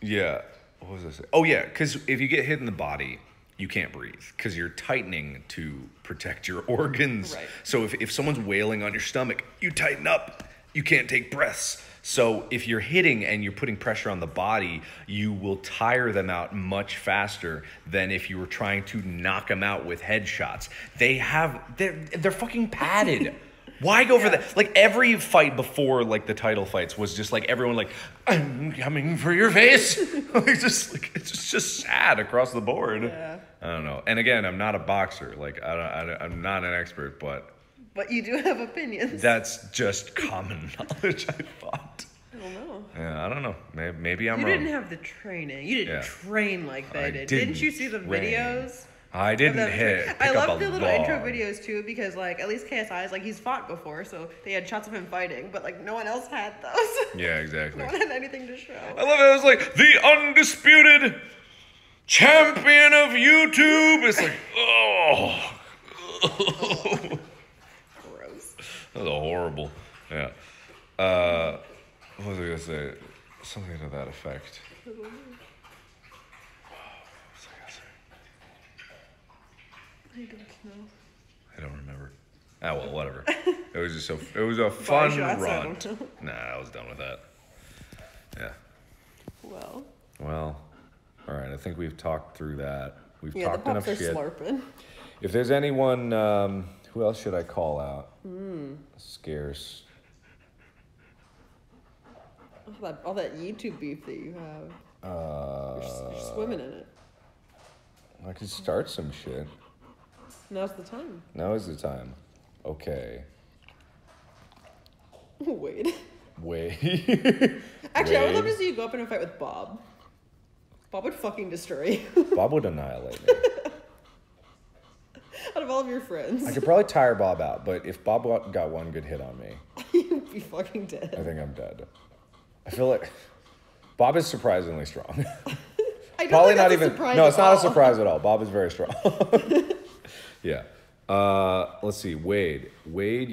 Yeah. What was I saying? Oh, yeah. Because if you get hit in the body, you can't breathe because you're tightening to protect your organs. Right. So if someone's wailing on your stomach, you tighten up. You can't take breaths. So if you're hitting and you're putting pressure on the body, you will tire them out much faster than if you were trying to knock them out with headshots. They're fucking padded. Why go for that? Like every fight before like the title fights was just like everyone like, I'm coming for your face. It's just sad across the board. Yeah. I don't know. And again, I'm not a boxer. Like I'm not an expert, but you do have opinions. That's just common knowledge, I thought. I don't know. Yeah, I don't know. Maybe I'm wrong. You didn't have the training. You didn't train like they did. Didn't you see the videos? I didn't hit. I love the little intro videos too because like at least KSI is like he's fought before, so they had shots of him fighting, but like no one else had those. Yeah, exactly. No one had anything to show. I love it. It was like the undisputed champion of YouTube. It's like, oh. Gross. That was horrible. Yeah. What was I gonna say? Something to that effect. I don't remember. Ah, well, whatever. It was just it was a fun run. Nah, I was done with that. Yeah. Well, all right. I think we've talked through that. We've talked the enough shit. Slurping. If there's anyone, who else should I call out? Scarce. All that YouTube beef that you have. You're swimming in it. I could start some shit. Now's the time. Now is the time. Okay. Wait. Actually, I would love to see you go up in a fight with Bob. Bob would fucking destroy you. Bob would annihilate me. Out of all of your friends. I could probably tire Bob out, but if Bob got one good hit on me... You'd be fucking dead. I think I'm dead. I feel like... Bob is surprisingly strong. I don't probably think not even... No, it's not a surprise at all. Bob is very strong. Yeah. Let's see. Wade, Wade's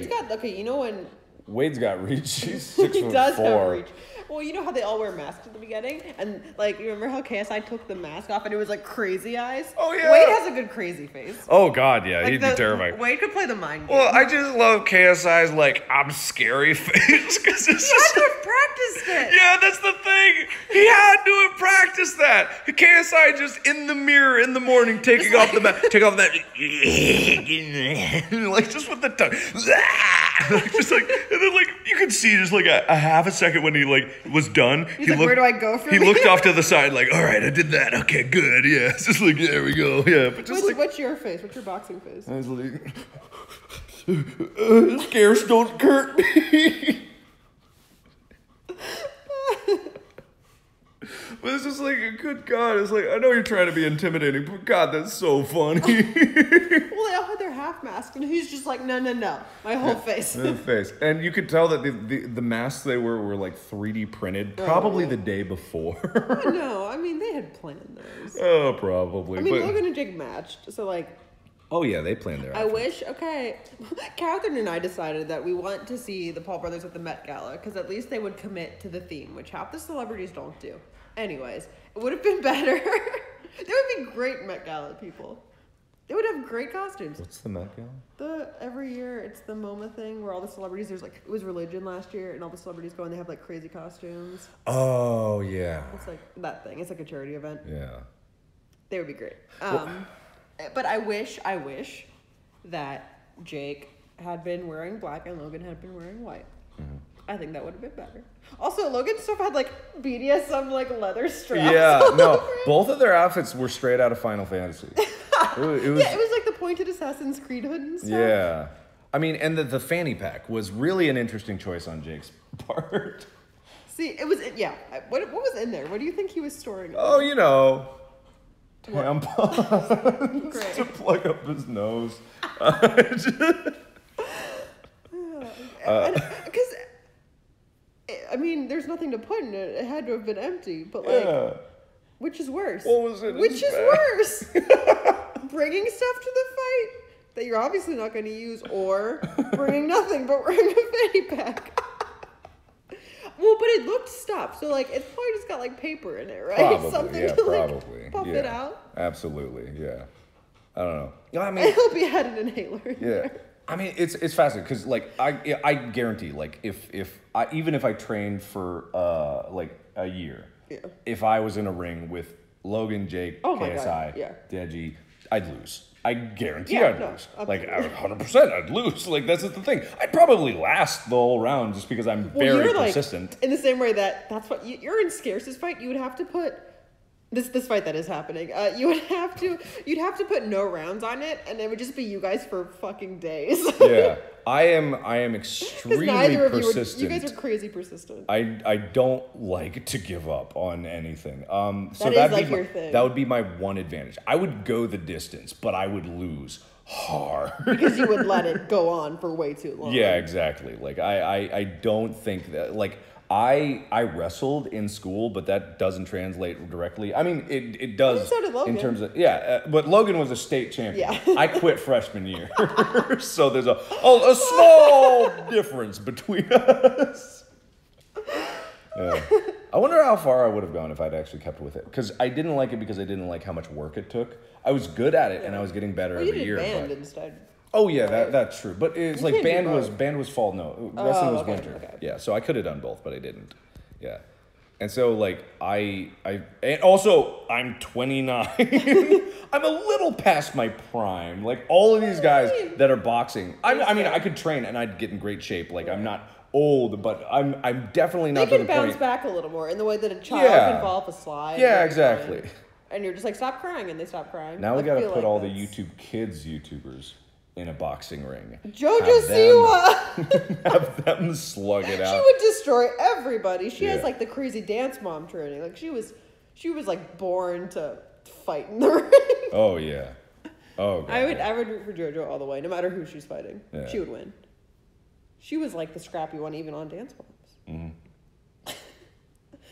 got, okay, you know when... Wade's got reach. He's 6'4". He does have reach. Well, you know how they all wear masks at the beginning? And, like, you remember how KSI took the mask off and it was, like, crazy eyes? Oh, yeah. Wade has a good crazy face. Oh, God, yeah. Like he'd be terrifying. Wade could play the mind game. Well, I just love KSI's, like, I'm scary face. Cause it's he had to have practiced it. Yeah, that's the thing. He had to have practiced that. KSI just in the mirror in the morning taking off the mask. Take off that. Like, just with the tongue. Just like, and then, like, you could see just, like, a half a second when he, like, was done. He's like, where do I go from He looked off to the side like, all right, I did that. Okay, good. Yeah. It's just like, there we go. Yeah. But just what's your face? What's your boxing face? I was like, scares don't hurt me. But it's just like, good God. It's like, I know you're trying to be intimidating, but God, that's so funny. Well, they all had their half mask, and he's just like, no, my whole face. The face. And you could tell that the masks they were like 3D printed, probably the day before. No, I mean, they had planned those. Oh, probably. I mean, Logan and Jake matched, so like... Oh yeah, they planned their outfits. Catherine and I decided that we want to see the Paul brothers at the Met Gala because at least they would commit to the theme, which half the celebrities don't do. Anyways, it would have been better. They would be great Met Gala people. They would have great costumes. What's the Met Gala? Every year it's the MoMA thing where all the celebrities, it was religion last year and all the celebrities go and they have like crazy costumes. Oh yeah. It's like that thing. It's like a charity event. Yeah. They would be great. But I wish that Jake had been wearing black and Logan had been wearing white. Mm-hmm. I think that would have been better. Also, Logan's stuff had like BDSM like leather straps. Yeah, no, both of their outfits were straight out of Final Fantasy. It was like the pointed Assassin's Creed hood and stuff. Yeah, I mean, and the fanny pack was really an interesting choice on Jake's part. See, it was What was in there? What do you think he was storing? Oh, tampons to plug up his nose. Because. I mean, there's nothing to put in it. It had to have been empty. But, like, which is worse? What was it? Which is worse? Bringing stuff to the fight that you're obviously not going to use, or bringing nothing but wearing a fanny pack. Well, but it looked stuffed. So, like, it's probably just got, like, paper in it, right? Probably, Something to, like, puff it out. Absolutely, yeah. I don't know. I mean, I hope he had an inhaler in there. I mean, it's fascinating because like I guarantee like even if I trained for like a year, if I was in a ring with Logan, Jake, KSI, Deji, I'd lose. I guarantee I'd lose. Absolutely. Like 100%, I'd lose. Like that's the thing. I'd probably last the whole round just because I'm very persistent. Like, in the same way that's what you're in Scarce's fight. You would have to put. This fight that is happening, you'd have to put no rounds on it, and it would just be you guys for fucking days. Yeah, I am extremely persistent. You guys are crazy persistent. I don't like to give up on anything. So that is like your thing. That would be my one advantage. I would go the distance, but I would lose hard because you would let it go on for way too long. Yeah, exactly. Like I don't think that like. I wrestled in school, but that doesn't translate directly. I mean, it does so did Logan. In terms of but Logan was a state champion. Yeah. I quit freshman year, so there's a small difference between us. Yeah. I wonder how far I would have gone if I'd actually kept with it, because I didn't like it because I didn't like how much work it took. I was good at it and I was getting better every year. Band instead. Oh yeah, that's true. But it's like band was fall. No, wrestling was winter. Okay. Yeah, so I could have done both, but I didn't. Yeah, and so like and also I'm 29. I'm a little past my prime. Like all of these guys that are boxing. I mean I could train and I'd get in great shape. Like I'm not old, but I'm definitely not. They can bounce back a little more in the way that a child can fall off a slide. Yeah, exactly. And you're just like, stop crying, and they stop crying. Now we got to put all the YouTubers in a boxing ring. JoJo Siwa! Have them slug it out. She would destroy everybody. She has like the crazy dance mom training. Like she was like born to fight in the ring. Oh yeah. Oh God. I would root for JoJo all the way, no matter who she's fighting. Yeah. She would win. She was like the scrappy one even on Dance Moms. Mm-hmm.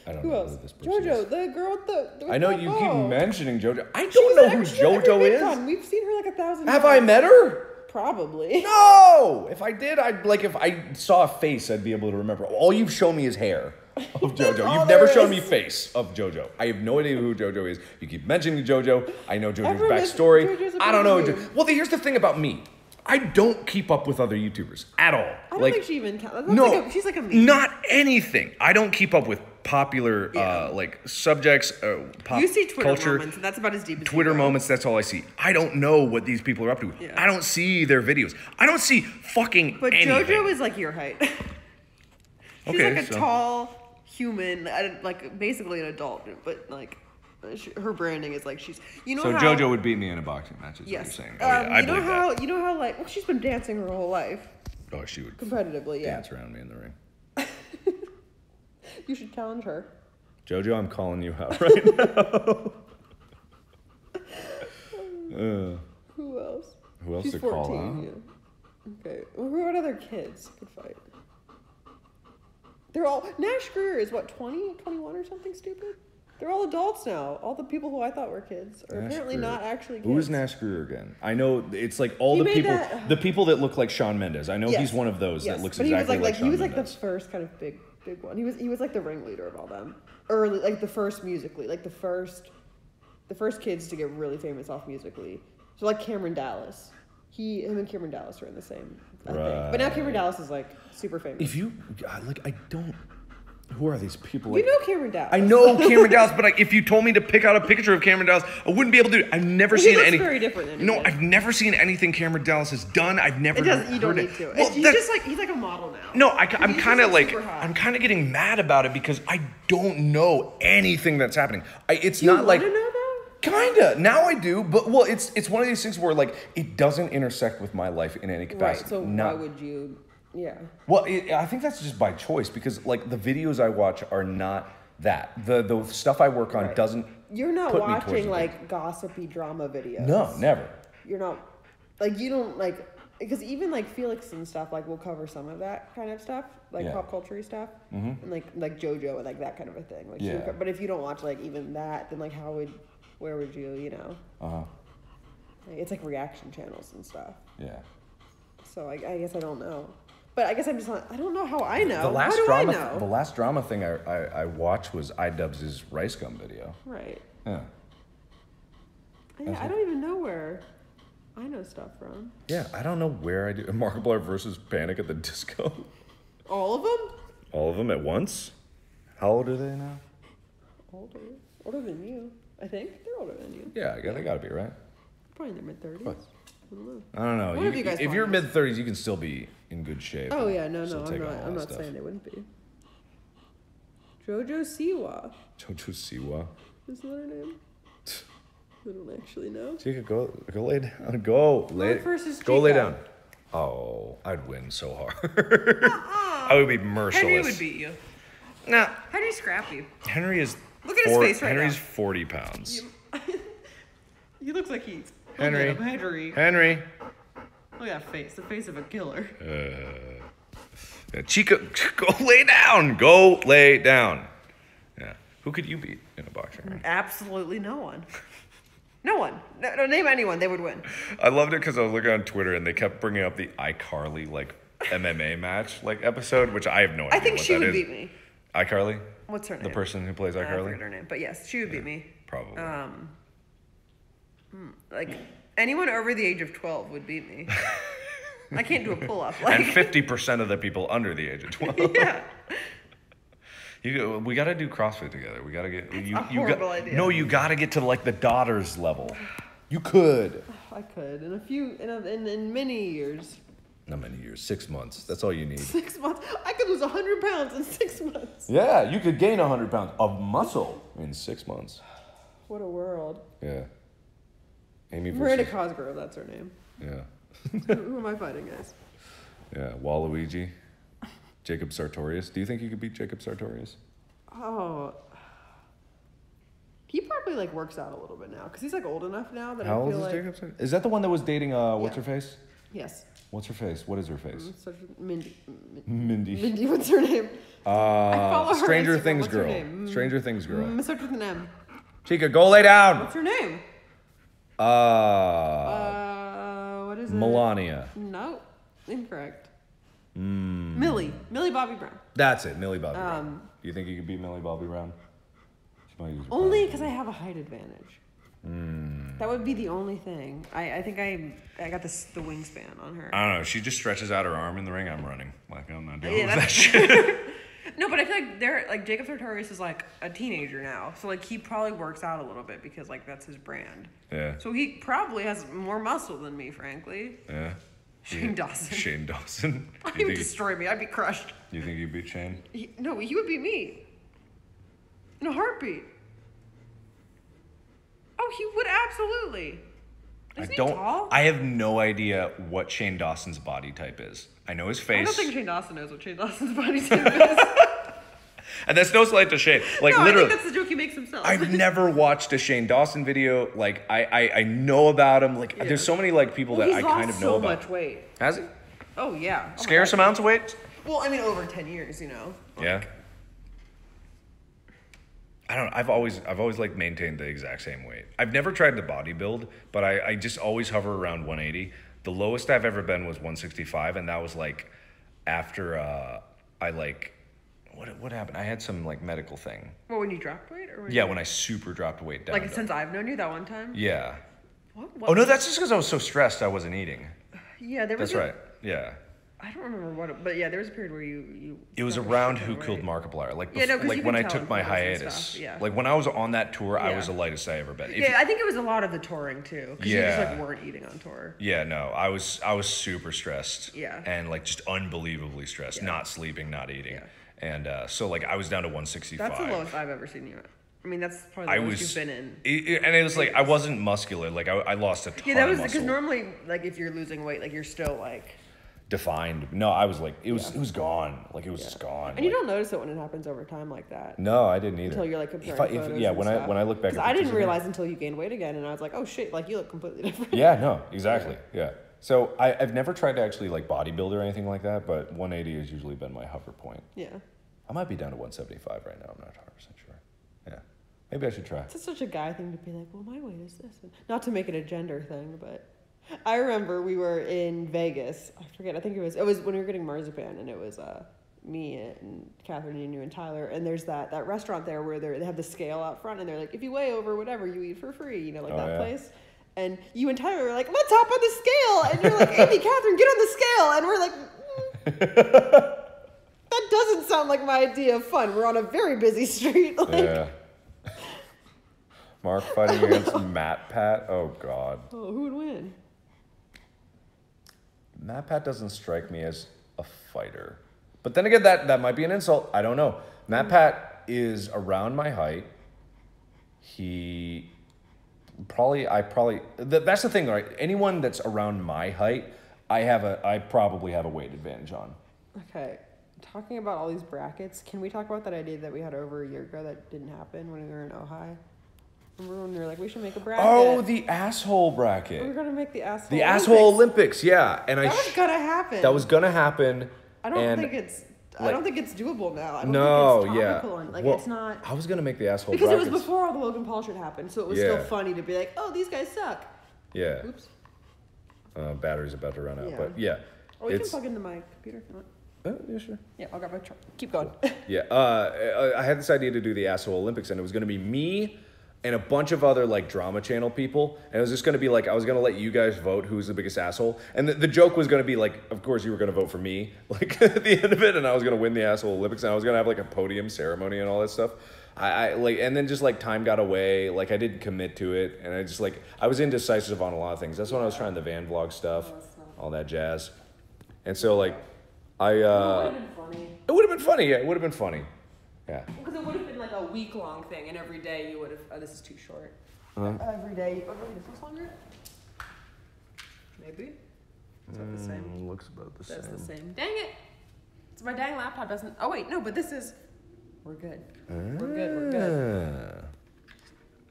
I don't know who this person JoJo, is. The girl with the I know you keep mentioning JoJo. I don't know who JoJo is. We've seen her like 1,000 times. Have I met her? Probably. No! If I did, if I saw a face, I'd be able to remember. All you've shown me is hair of JoJo. You've never shown me face of JoJo. I have no idea who JoJo is. You keep mentioning JoJo. I know JoJo's backstory. I don't know. Well, here's the thing about me. I don't keep up with other YouTubers at all. I don't think she even counts. No, she's like a meme. Not anything. I don't keep up with popular subjects, pop you see Twitter culture. Moments, and that's about as deep as Twitter moments, that's all I see. I don't know what these people are up to. Yeah. I don't see their videos. I don't see fucking anything. JoJo is like your height. She's like a tall human, like basically an adult, but like her branding is like she's. You know so how, JoJo would beat me in a boxing match. Is what you're saying? Oh, yeah, I believe that. You know how like she's been dancing her whole life. Oh, she would competitively dance around me in the ring. You should challenge her. JoJo, I'm calling you out right now. Who else? Who else She's to 14, call out? Yeah. Okay. Well, what other kids could fight? They're all... Nash Greer is what, 20, 21 or something stupid? They're all adults now. All the people who I thought were kids are apparently not actually kids. Who is Nash Greer again? I know it's like all the people that look like Shawn Mendes. I know he's one of those that looks exactly like Shawn Mendes. He was like the first kind of big one. He was like the ringleader of all them. Early, like the first Musically, like the first kids to get really famous off Musically. So like Cameron Dallas. Him and Cameron Dallas are in the same thing. But now Cameron Dallas is like super famous. Who are these people? You know Cameron Dallas. I know Cameron Dallas, but if you told me to pick out a picture of Cameron Dallas, I wouldn't be able to do it. I've never seen any. Very different than No, I've never seen anything Cameron Dallas has done. I've never heard You don't need to. Well, he's like a model now. No, I'm kind of getting mad about it because I don't know anything that's happening. It's not like. You want to know though? Kinda. Now I do, but it's one of these things where like it doesn't intersect with my life in any capacity. Right. So why would you? Yeah. Well, I think that's just by choice because like the videos I watch are not that. The stuff I work on doesn't. You're not watching like gossipy drama videos. No, never. You're not like you don't like because even like Felix and stuff like we'll cover some of that kind of stuff like pop culture stuff and like JoJo and like that kind of a thing. Like but if you don't watch like even that, then like where would you It's like reaction channels and stuff. Yeah. So I guess I don't know. But I guess I'm just I don't know how I know. The last how do drama, I know? The last drama thing I watched was iDubbbz' Rice Gum video. Right. Yeah. I don't even know where I know stuff from. Yeah, I don't know where I do. Markiplier versus Panic at the Disco. All of them? All of them at once? How old are they now? Older than you. I think they're older than you. Yeah, they gotta be, right? Probably in their mid-30s. I don't know. If you're mid-30s, you can still be in good shape. Oh, yeah. No. I'm not saying they wouldn't be. Jojo Siwa. Jojo Siwa? Is that her name? I don't actually know. Chica, go lay down. Go lay down. Oh, I'd win so hard. I would be merciless. Henry would beat you. Nah. Henry's scrappy. Henry is... Look at his face right Henry's now. 40 pounds. He looks like he's... Henry. Look at that face. The face of a killer. Chica, go lay down. Go lay down. Yeah. Who could you beat in a boxing ring? Absolutely no one. No one. No, name anyone. They would win. I loved it because I was looking on Twitter and they kept bringing up the iCarly like MMA match like episode, which I have no idea. I think she would beat me. iCarly? What's her name? The person who plays iCarly? I forget her name, but yes, she would beat me. Probably. Like anyone over the age of 12 would beat me. I can't do a pull-up. And 50% of the people under the age of 12. Yeah. We got to do CrossFit together. We got to get. That's a horrible idea. No, you got to get to like the daughters level. You could. I could in many years. Not many years. 6 months. That's all you need. 6 months. I could lose 100 pounds in 6 months. Yeah, you could gain 100 pounds of muscle in 6 months. What a world. Yeah. Miranda Cosgrove, that's her name. Yeah. Who am I fighting, guys? Yeah, Waluigi. Jacob Sartorius. Do you think you could beat Jacob Sartorius? Oh. He probably like works out a little bit now because he's like old enough now that How I feel old is like... Jacob Sartorius? Is that the one that was dating what's her face? Yes. What's her face? What is her face? Mindy. Mindy. What's her name? I follow her Stranger Instagram. Things What's her girl. name? Stranger Things girl. Starts with an M. Chica, go lay down. What's her name? What is it? Melania. No, incorrect. Millie Bobby Brown. That's it, Millie Bobby Brown. Do you think you could beat Millie Bobby Brown? Only because I have a height advantage. That would be the only thing. I think I got the wingspan on her. I don't know. She just stretches out her arm in the ring. I'm running. Like I'm not dealing with that shit. No, but I feel like Jacob Sartorius is like a teenager now, so like he probably works out a little bit because like that's his brand. Yeah. So he probably has more muscle than me, frankly. Yeah. Shane Dawson. Shane Dawson. He would destroy me. I'd be crushed. You think you'd beat Shane? No, he would beat me. In a heartbeat. Oh, he would absolutely. Isn't he tall? I have no idea what Shane Dawson's body type is. I know his face. I don't think Shane Dawson knows what Shane Dawson's body type is. And that's no slight to Shane. Like no, literally, I think that's the joke he makes himself. I've never watched a Shane Dawson video. Like I know about him. Like there's so many like people that I kind of know about. He's lost so much weight. Has he? Oh yeah. Scarce amounts of weight? Well, I mean over 10 years, you know. Yeah. I don't know. I've always like maintained the exact same weight. I've never tried to bodybuild, but I just always hover around 180. The lowest I've ever been was 165, and that was like after I like what happened? I had some like medical thing. Well, when you dropped weight, or when I super dropped weight down. Like since I've known you that one time. Yeah. What? Oh no, that's just because I was so stressed I wasn't eating. Yeah, there was. That's right. Yeah. I don't remember but yeah, there was a period where you. It was around Who Killed Markiplier, like like when I took my hiatus. Yeah. Like when I was on that tour, I was the lightest I ever been. I think it was a lot of the touring too, because you just like weren't eating on tour. Yeah, no, I was super stressed. Yeah. And like just unbelievably stressed, not sleeping, not eating, and so like I was down to 165. That's the lowest I've ever seen you at. I mean, that's probably the lowest you've been in. And it was like I wasn't muscular. Like I lost a ton. Yeah, that was of muscle. because normally, like if you're losing weight, like you're still like. Defined. No, I was like, it was gone. Like it was just gone. And you don't notice it when it happens over time like that. No, I didn't either. Until you're like comparing photos when I look back at I didn't realize until you gained weight again, and I was like, oh shit, like you look completely different. Yeah, no, exactly. Yeah. So I've never tried to actually like bodybuild or anything like that, but 180 has usually been my hover point. Yeah. I might be down to 175 right now. I'm not 100% sure. Yeah. Maybe I should try. It's such a guy thing to be like, well, my weight is this. Not to make it a gender thing, but I remember we were in Vegas. I forget. I think it was when we were getting marzipan, and it was me and Catherine and you and Tyler. And there's that restaurant there where they have the scale out front, and they're like, if you weigh over whatever, you eat for free. You know, like that place. And you and Tyler are like, let's hop on the scale. And you're like, Amy, Catherine, get on the scale. And we're like, that doesn't sound like my idea of fun. We're on a very busy street. Like, yeah. Mark fighting against Matt Pat. Oh God. Oh, who would win? Matt Pat doesn't strike me as a fighter. But then again, that might be an insult. I don't know. Matt Pat is around my height. He that's the thing, right? Anyone that's around my height, I probably have a weight advantage on. Okay. Talking about all these brackets, can we talk about that idea that we had over a year ago that didn't happen when we were in Ojai? Remember when we were like, we should make a bracket? Oh, the asshole bracket. We were gonna make the asshole. The asshole Olympics, yeah. And that was gonna happen. That was gonna happen. I don't think it's doable now. I don't think it's topical. Like well, it's not. I was gonna make the asshole because brackets. it was before all the Logan Paul shit happened, so it was still funny to be like, oh, these guys suck. Yeah. Oops. Battery's about to run out, but yeah. Or you can plug into my computer if you want. Yeah, sure. Yeah, I'll grab my truck. Keep going. Yeah, I had this idea to do the asshole Olympics, and it was going to be me and a bunch of other like drama channel people, and it was just going to be like I was going to let you guys vote who's the biggest asshole, and the joke was going to be like, of course you were going to vote for me, like at the end of it, and I was going to win the asshole Olympics, and I was going to have like a podium ceremony and all that stuff. I like, and then just like time got away, like I didn't commit to it, and I just like I was indecisive on a lot of things. That's when I was trying the van vlog stuff, all that jazz, and so like. It would have been funny. It would have been funny, yeah. It would have been funny. Yeah. Because it would have been like a week-long thing, and every day you would have... Oh, this is too short. Every day... Oh, wait, this one's longer? Maybe? Is that the same? Looks about the same. That's the same. Dang it! So my dang laptop doesn't... Oh, wait, no, but this is... We're good. We're good.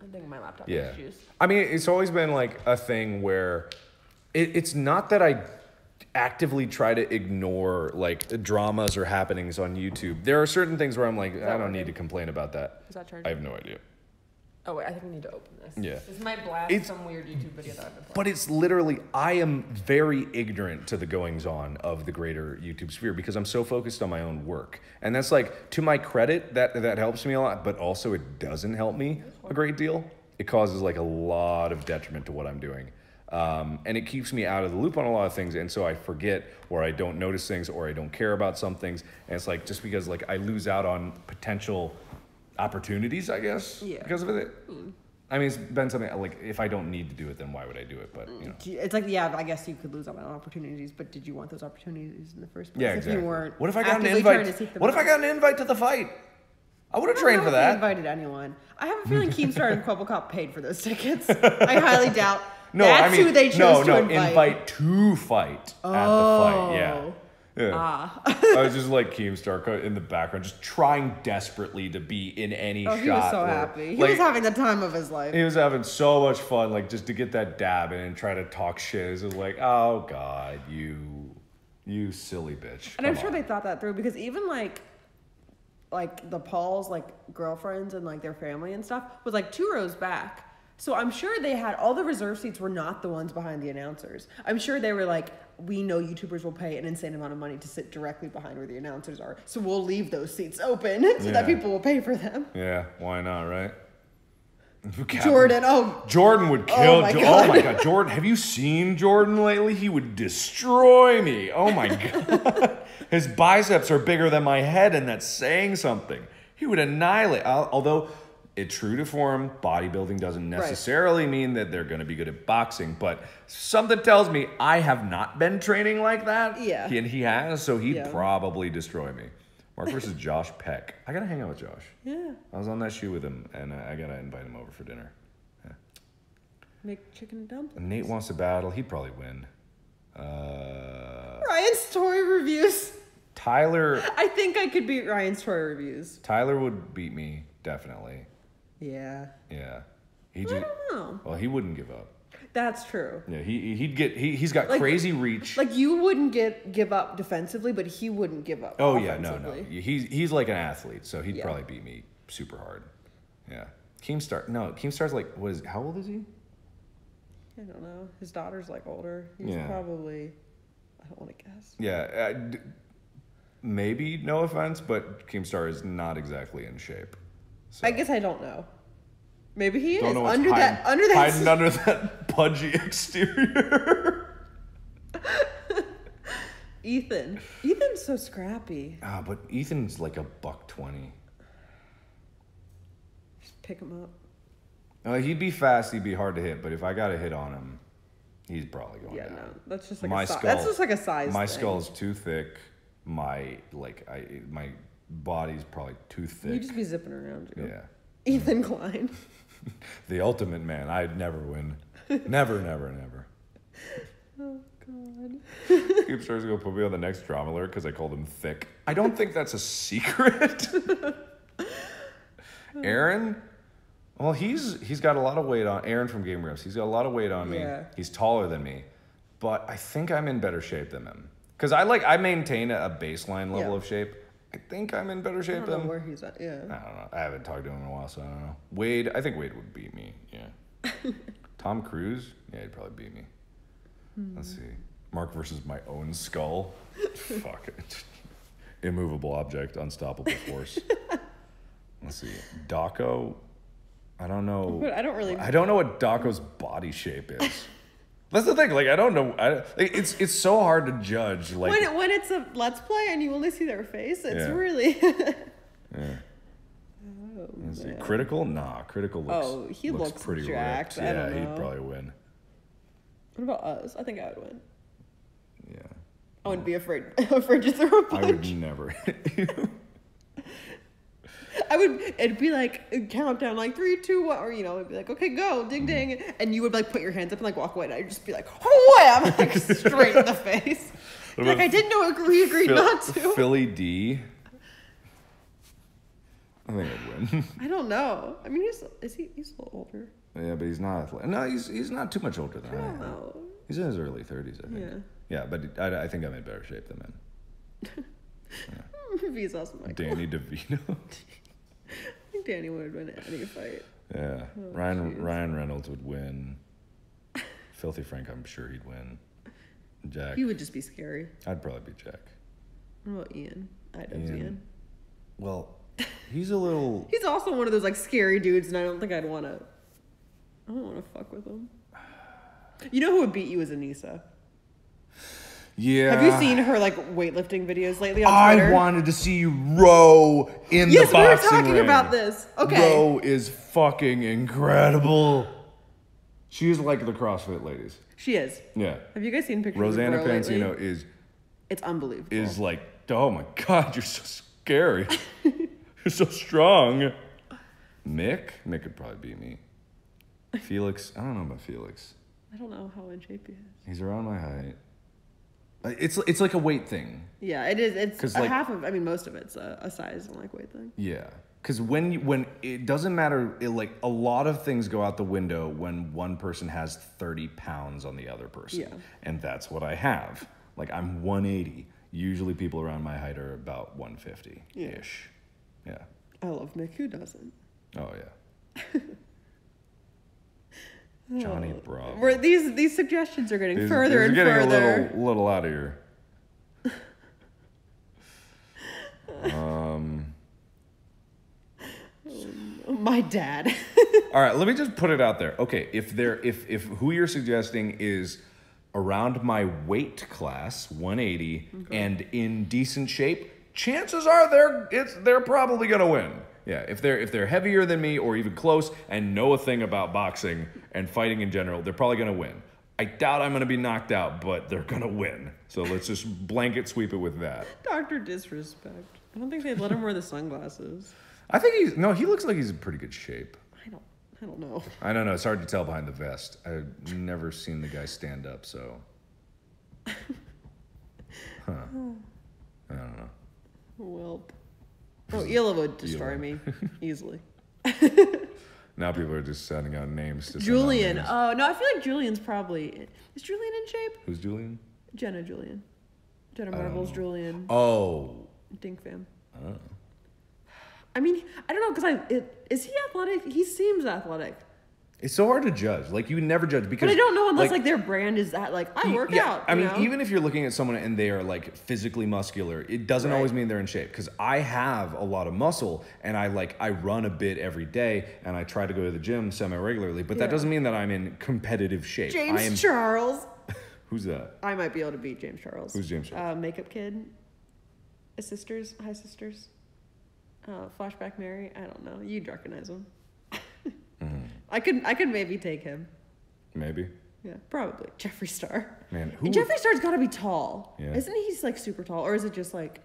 I think my laptop has juice. I mean, it's always been like a thing where... It's not that I... actively try to ignore like dramas or happenings on YouTube. There are certain things where I'm like, I don't need to complain about that. Is that charging? I have no idea. Oh wait, I think we need to open this. Yeah. This might blast some weird YouTube video that I've been playing. But it's literally, I am very ignorant to the goings on of the greater YouTube sphere because I'm so focused on my own work. And that's like, to my credit, that helps me a lot, but also it doesn't help me a great deal. It causes like a lot of detriment to what I'm doing. And it keeps me out of the loop on a lot of things, and so I forget, or I don't notice things, or I don't care about some things, and it's like just because like I lose out on potential opportunities, I guess, because of it. I mean, it's been something like if I don't need to do it, then why would I do it? But you know, it's like I guess you could lose out on opportunities, but did you want those opportunities in the first place? Yeah, exactly. If you weren't what if I got an invite? What if I got an invite to the fight? I would have trained for that. I invited anyone. I have a feeling Keemstar and Quebblecop paid for those tickets. I highly doubt. No, that's who they chose to invite. Invite to fight at the fight. Yeah. I was just like Keemstar in the background, just trying desperately to be in any shot. He was so happy. He was having the time of his life. He was having so much fun, like just to get that dab in and try to talk shit. It was like, oh God, you silly bitch. And I'm sure they thought that through because even like like the Paul's like girlfriends and like their family and stuff was like 2 rows back. So I'm sure they had all the reserve seats were not the ones behind the announcers. I'm sure they were like, we know YouTubers will pay an insane amount of money to sit directly behind where the announcers are. So we'll leave those seats open so that people will pay for them. Yeah, why not, right? Jordan, Jordan would kill. Oh my God, Jordan. Have you seen Jordan lately? He would destroy me. Oh my God. His biceps are bigger than my head, and that's saying something. He would annihilate. Although, true to form, bodybuilding doesn't necessarily mean that they're going to be good at boxing, but something tells me I have not been training like that. Yeah. And he has, so he'd probably destroy me. Mark versus Josh Peck. I got to hang out with Josh. Yeah. I was on that shoe with him, and I got to invite him over for dinner. Yeah. Make chicken and dumplings. Nate wants to battle. He'd probably win. Ryan's toy reviews. Tyler. I think I could beat Ryan's toy reviews. Tyler would beat me, definitely. Yeah. Yeah. I don't know. Well, he wouldn't give up. That's true. Yeah, he's got like, crazy reach. Like you wouldn't give up defensively, but he wouldn't give up. Oh yeah, no. He's like an athlete, so he'd probably beat me super hard. Yeah. Keemstar's like how old is he? I don't know. His daughter's like older. He's probably, I don't want to guess. Yeah. Maybe, no offense, but Keemstar is not exactly in shape. So. I guess I don't know. Maybe he is under that hiding under that pudgy exterior. Ethan's so scrappy. But Ethan's like $120. Just pick him up. He'd be fast. He'd be hard to hit. But if I got a hit on him, he's probably going down. No, that's just like that's just like a size. My thing. skull's too thick. My body's probably too thick. You'd just be zipping around. Yeah. Ethan Klein. The ultimate man. I'd never win. Never, never, never. Oh, God. Keemstar's going to put me on the next drama alert because I called him thick. I don't think that's a secret. Aaron? Well, he's got a lot of weight on... Aaron from Game Grumps. He's got a lot of weight on me. Yeah. He's taller than me. But I think I'm in better shape than him. Because I maintain a baseline level of shape. I think I'm in better shape than him. I don't know where he's at, yeah. I don't know. I haven't talked to him in a while, so I don't know. I think Wade would beat me, yeah. Tom Cruise? Yeah, he'd probably beat me. Let's see. Mark versus my own skull. Fuck it. Immovable object, unstoppable force. Let's see. Daco? I don't know. But I don't know what Daco's body shape is. That's the thing. Like I don't know. It's so hard to judge. Like when it's a let's play and you only see their face, it's really. Yeah. Oh, let's see. Critical? Nah. Critical looks. He looks pretty jacked. ripped. I don't know. He'd probably win. What about us? I think I would win. Yeah. I wouldn't be afraid to throw a punch. I would never hit you. It'd be like countdown, like 3, 2, 1, or it'd be like, okay, go, ding, ding, and you would like put your hands up and like walk away, and I'd just be like, wham, like straight in the face. Like I didn't know we agreed not to. Philly D. I think I'd win. I don't know. I mean, he's a little older. Yeah, but he's not athletic. No, he's not too much older than I am. Know. He's in his early 30s, I think. Yeah, but I think I'm in better shape than him. Yeah. He's also my Danny DeVito. I think Danny would win any fight. Yeah. Ryan Reynolds would win. Filthy Frank, I'm sure he'd win. Jack. He would just be scary. I'd probably be Jack. What about Ian? I'd have Ian. Well, he's a little... He's also one of those like scary dudes, and I don't think I don't want to fuck with him. You know who would beat you is Anissa. Yeah. Have you seen her like weightlifting videos lately on Twitter? I wanted to see you row in the boxing ring. Yes, we were talking about this. Okay. Row is fucking incredible. She's like the CrossFit ladies. She is. Yeah. Have you guys seen pictures Rosanna of her Pansino lately? It's unbelievable. Is like, oh my God, you're so scary. You're so strong. Mick could probably beat me. Felix, I don't know about Felix. I don't know how in shape he is. He's around my height. It's like a weight thing. Yeah, it is. It's like, most of it's a size and like weight thing. Yeah, because when it doesn't matter, like a lot of things go out the window when one person has 30 pounds on the other person. Yeah. And that's what I have. Like I'm 180. Usually people around my height are about 150-ish. Yeah. I love Mick. Who doesn't? Oh, yeah. Johnny Bravo. These suggestions are getting further and further. Getting a little out of here. My dad. All right, let me just put it out there. Okay, if who you're suggesting is around my weight class, 180, and in decent shape, chances are they're probably gonna win. Yeah, if they're heavier than me or even close and know a thing about boxing and fighting in general, they're probably gonna win. I doubt I'm gonna be knocked out, but they're gonna win. So let's just blanket sweep it with that. Dr. Disrespect. I don't think they'd let him wear the sunglasses. I think he looks like he's in pretty good shape. I don't know. I don't know. It's hard to tell behind the vest. I've never seen the guy stand up, so. I don't know. Well. Oh, Ela would destroy me easily. Now people are just sending out names to Julian. Oh, no, I feel like Julian's probably... Is Julian in shape? Who's Julian? Jenna Julian. Jenna Marbles Julian. Oh. Dink fam. Oh. I mean, I don't know, because is he athletic? He seems athletic. It's so hard to judge. Like, you never judge because... But I don't know unless, like their brand is that, like, I work out, I mean, even if you're looking at someone and they are, like, physically muscular, it doesn't always mean they're in shape. Because I have a lot of muscle, and I run a bit every day, and I try to go to the gym semi-regularly, but that doesn't mean that I'm in competitive shape. Charles. Who's that? I might be able to beat James Charles. Who's James Charles? Makeup Kid. Sisters. Hi, sisters. Flashback Mary. I don't know. You'd recognize him. I could maybe take him. Maybe. Yeah, probably. Jeffree Star. Man, Jeffree Star's got to be tall. Yeah. Isn't he? He's like super tall, or is it just like,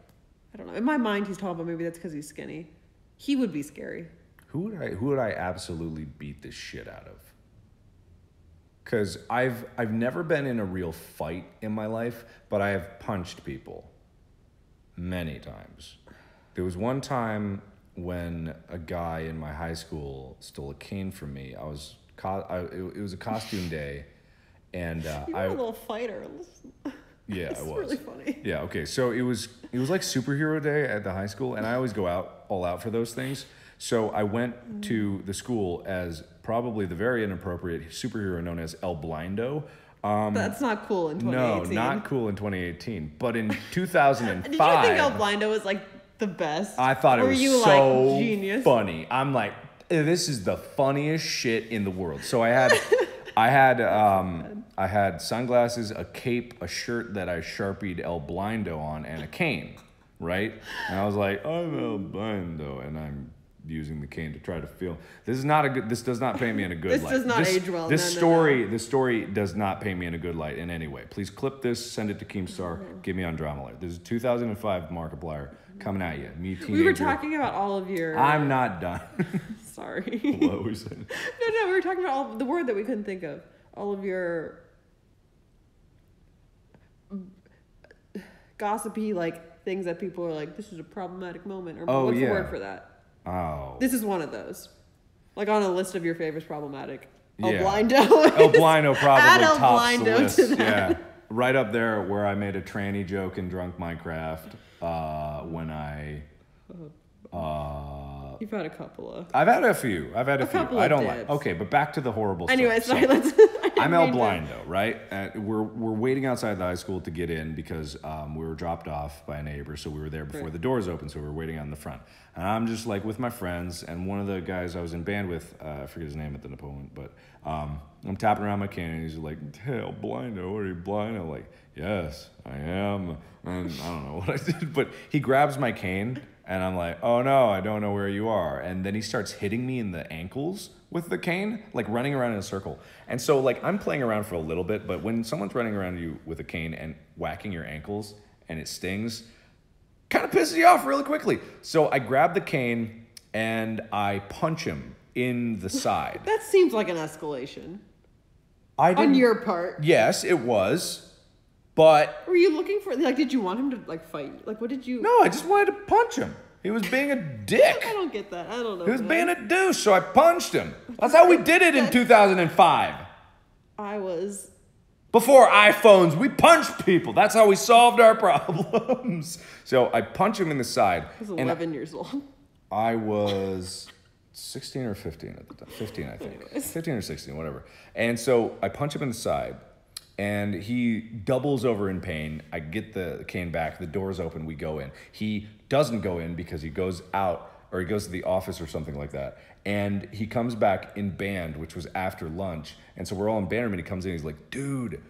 I don't know. In my mind, he's tall, but maybe that's because he's skinny. He would be scary. Who would I absolutely beat the shit out of? Because I've never been in a real fight in my life, but I have punched people many times. There was one time when a guy in my high school stole a cane from me. It was a costume day, and you were a little fighter. Yeah, it's really funny. Yeah, okay. So it was like superhero day at the high school, and I always go all out for those things. So I went to the school as probably the very inappropriate superhero known as El Blindo. That's not cool in 2018. No, not cool in 2018. But in 2005... Did you think El Blindo was like the best? I thought it was so like, genius? Funny. I'm like, this is the funniest shit in the world. So I had sunglasses, a cape, a shirt that I Sharpied El Blindo on, and a cane, right? And I was like, I'm El Blindo, and I'm using the cane to try to feel. This does not paint me in a good light. This does not age well. This story does not paint me in a good light in any way. Please clip this, send it to Keemstar, give me on Drama Alert. This is 2005 Markiplier coming at you. Me, teenager. We were talking about all of your... I'm not done. Sorry. What were we saying? No, we were talking about all the word that we couldn't think of. All of your gossipy, like, things that people are like, this is a problematic moment, or what's the word for that? Oh. This is one of those. Like on a list of your favorites problematic. Yeah. El Blindo. El Blindo probably add El tops Blindo the list. To that. Yeah. Right up there where I made a tranny joke in Drunk Minecraft when I... You've had a couple of... I've had a few. I don't like... Okay, but back to the horrible anyway, stuff. Sorry, let's... I'm El Blindo, right? We're waiting outside the high school to get in because we were dropped off by a neighbor, so we were there before the doors opened, so we were waiting on the front. And I'm just like with my friends, and one of the guys I was in band with, I forget his name at the moment, but I'm tapping around my cane, and he's like, hey, El Blindo, are you blind? I'm like, yes, I am. And I don't know what I did, but he grabs my cane, and I'm like, oh no, I don't know where you are. And then he starts hitting me in the ankles with the cane, like running around in a circle. And so like I'm playing around for a little bit, but when someone's running around you with a cane and whacking your ankles and it stings, kind of pisses you off really quickly. So I grab the cane and I punch him in the side. That seems like an escalation. On your part. Yes, it was. But were you looking for, like, did you want him to, like, fight? Like, what did you... No, I just wanted to punch him. He was being a dick. I don't get that. I don't know. He was being a douche, so I punched him. That's how we did it in 2005. Before iPhones, we punched people. That's how we solved our problems. So I punch him in the side. I was 11 years old. I was 16 or 15 at the time. 15, I think. 15 or 16, whatever. And so I punch him in the side, and he doubles over in pain. I get the cane back. The door's open. We go in. He doesn't go in because he goes out, or he goes to the office or something like that. And he comes back in band, which was after lunch. And so we're all in band room, and he comes in, he's like, dude,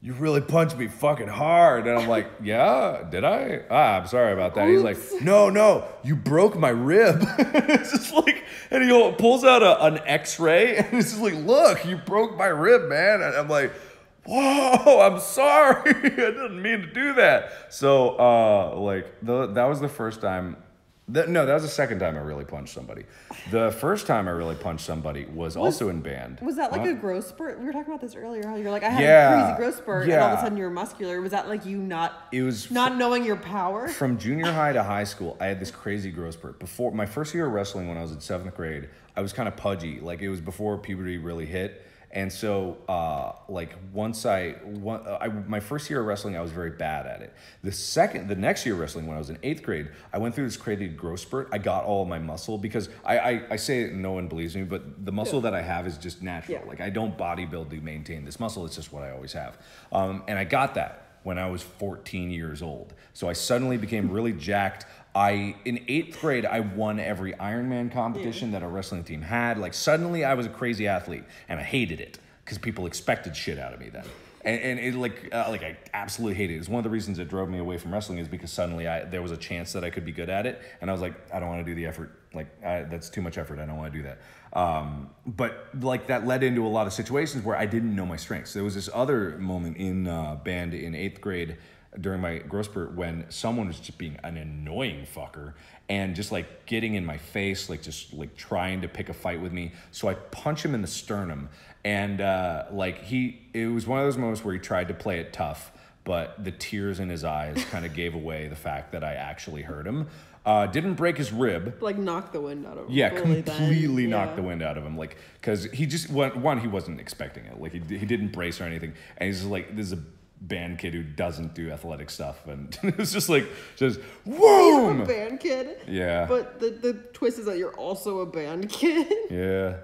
you really punched me fucking hard. And I'm like, yeah, did I? I'm sorry about that. Oops. He's like, no, you broke my rib. It's just like, and he pulls out an x-ray, and it's just like, look, you broke my rib, man. And I'm like, whoa, I'm sorry. I didn't mean to do that. So, that was the first time. That was the second time I really punched somebody. The first time I really punched somebody was also in band. Was that like a growth spurt? We were talking about this earlier. How you're like, I had a crazy growth spurt, and all of a sudden you're muscular. Was that like you not knowing your power? From junior high to high school, I had this crazy growth spurt. Before my first year of wrestling, when I was in 7th grade, I was kind of pudgy. Like, it was before puberty really hit. And so, my first year of wrestling, I was very bad at it. The next year of wrestling, when I was in 8th grade, I went through this crazy growth spurt. I got all of my muscle because I say it and no one believes me, but the muscle that I have is just natural. Yeah. Like, I don't bodybuild to maintain this muscle. It's just what I always have. And I got that when I was 14 years old. So I suddenly became really jacked. In 8th grade, I won every Ironman competition that our wrestling team had. Like, suddenly I was a crazy athlete, and I hated it because people expected shit out of me then. And it I absolutely hated it. It's one of the reasons it drove me away from wrestling, is because suddenly there was a chance that I could be good at it, and I was like, I don't want to do the effort. That's too much effort. I don't want to do that. But that led into a lot of situations where I didn't know my strengths. There was this other moment in band in 8th grade during my growth spurt when someone was just being an annoying fucker and just like getting in my face, just trying to pick a fight with me. So I punch him in the sternum, and it was one of those moments where he tried to play it tough, but the tears in his eyes kind of gave away the fact that I actually hurt him. Didn't break his rib. Knocked the wind out of him. Yeah, completely knocked the wind out of him. Because he just, he wasn't expecting it. He didn't brace or anything. And he's just like, this is a band kid who doesn't do athletic stuff, and it was just whoa! You're a band kid. Yeah. But the twist is that you're also a band kid. Yeah.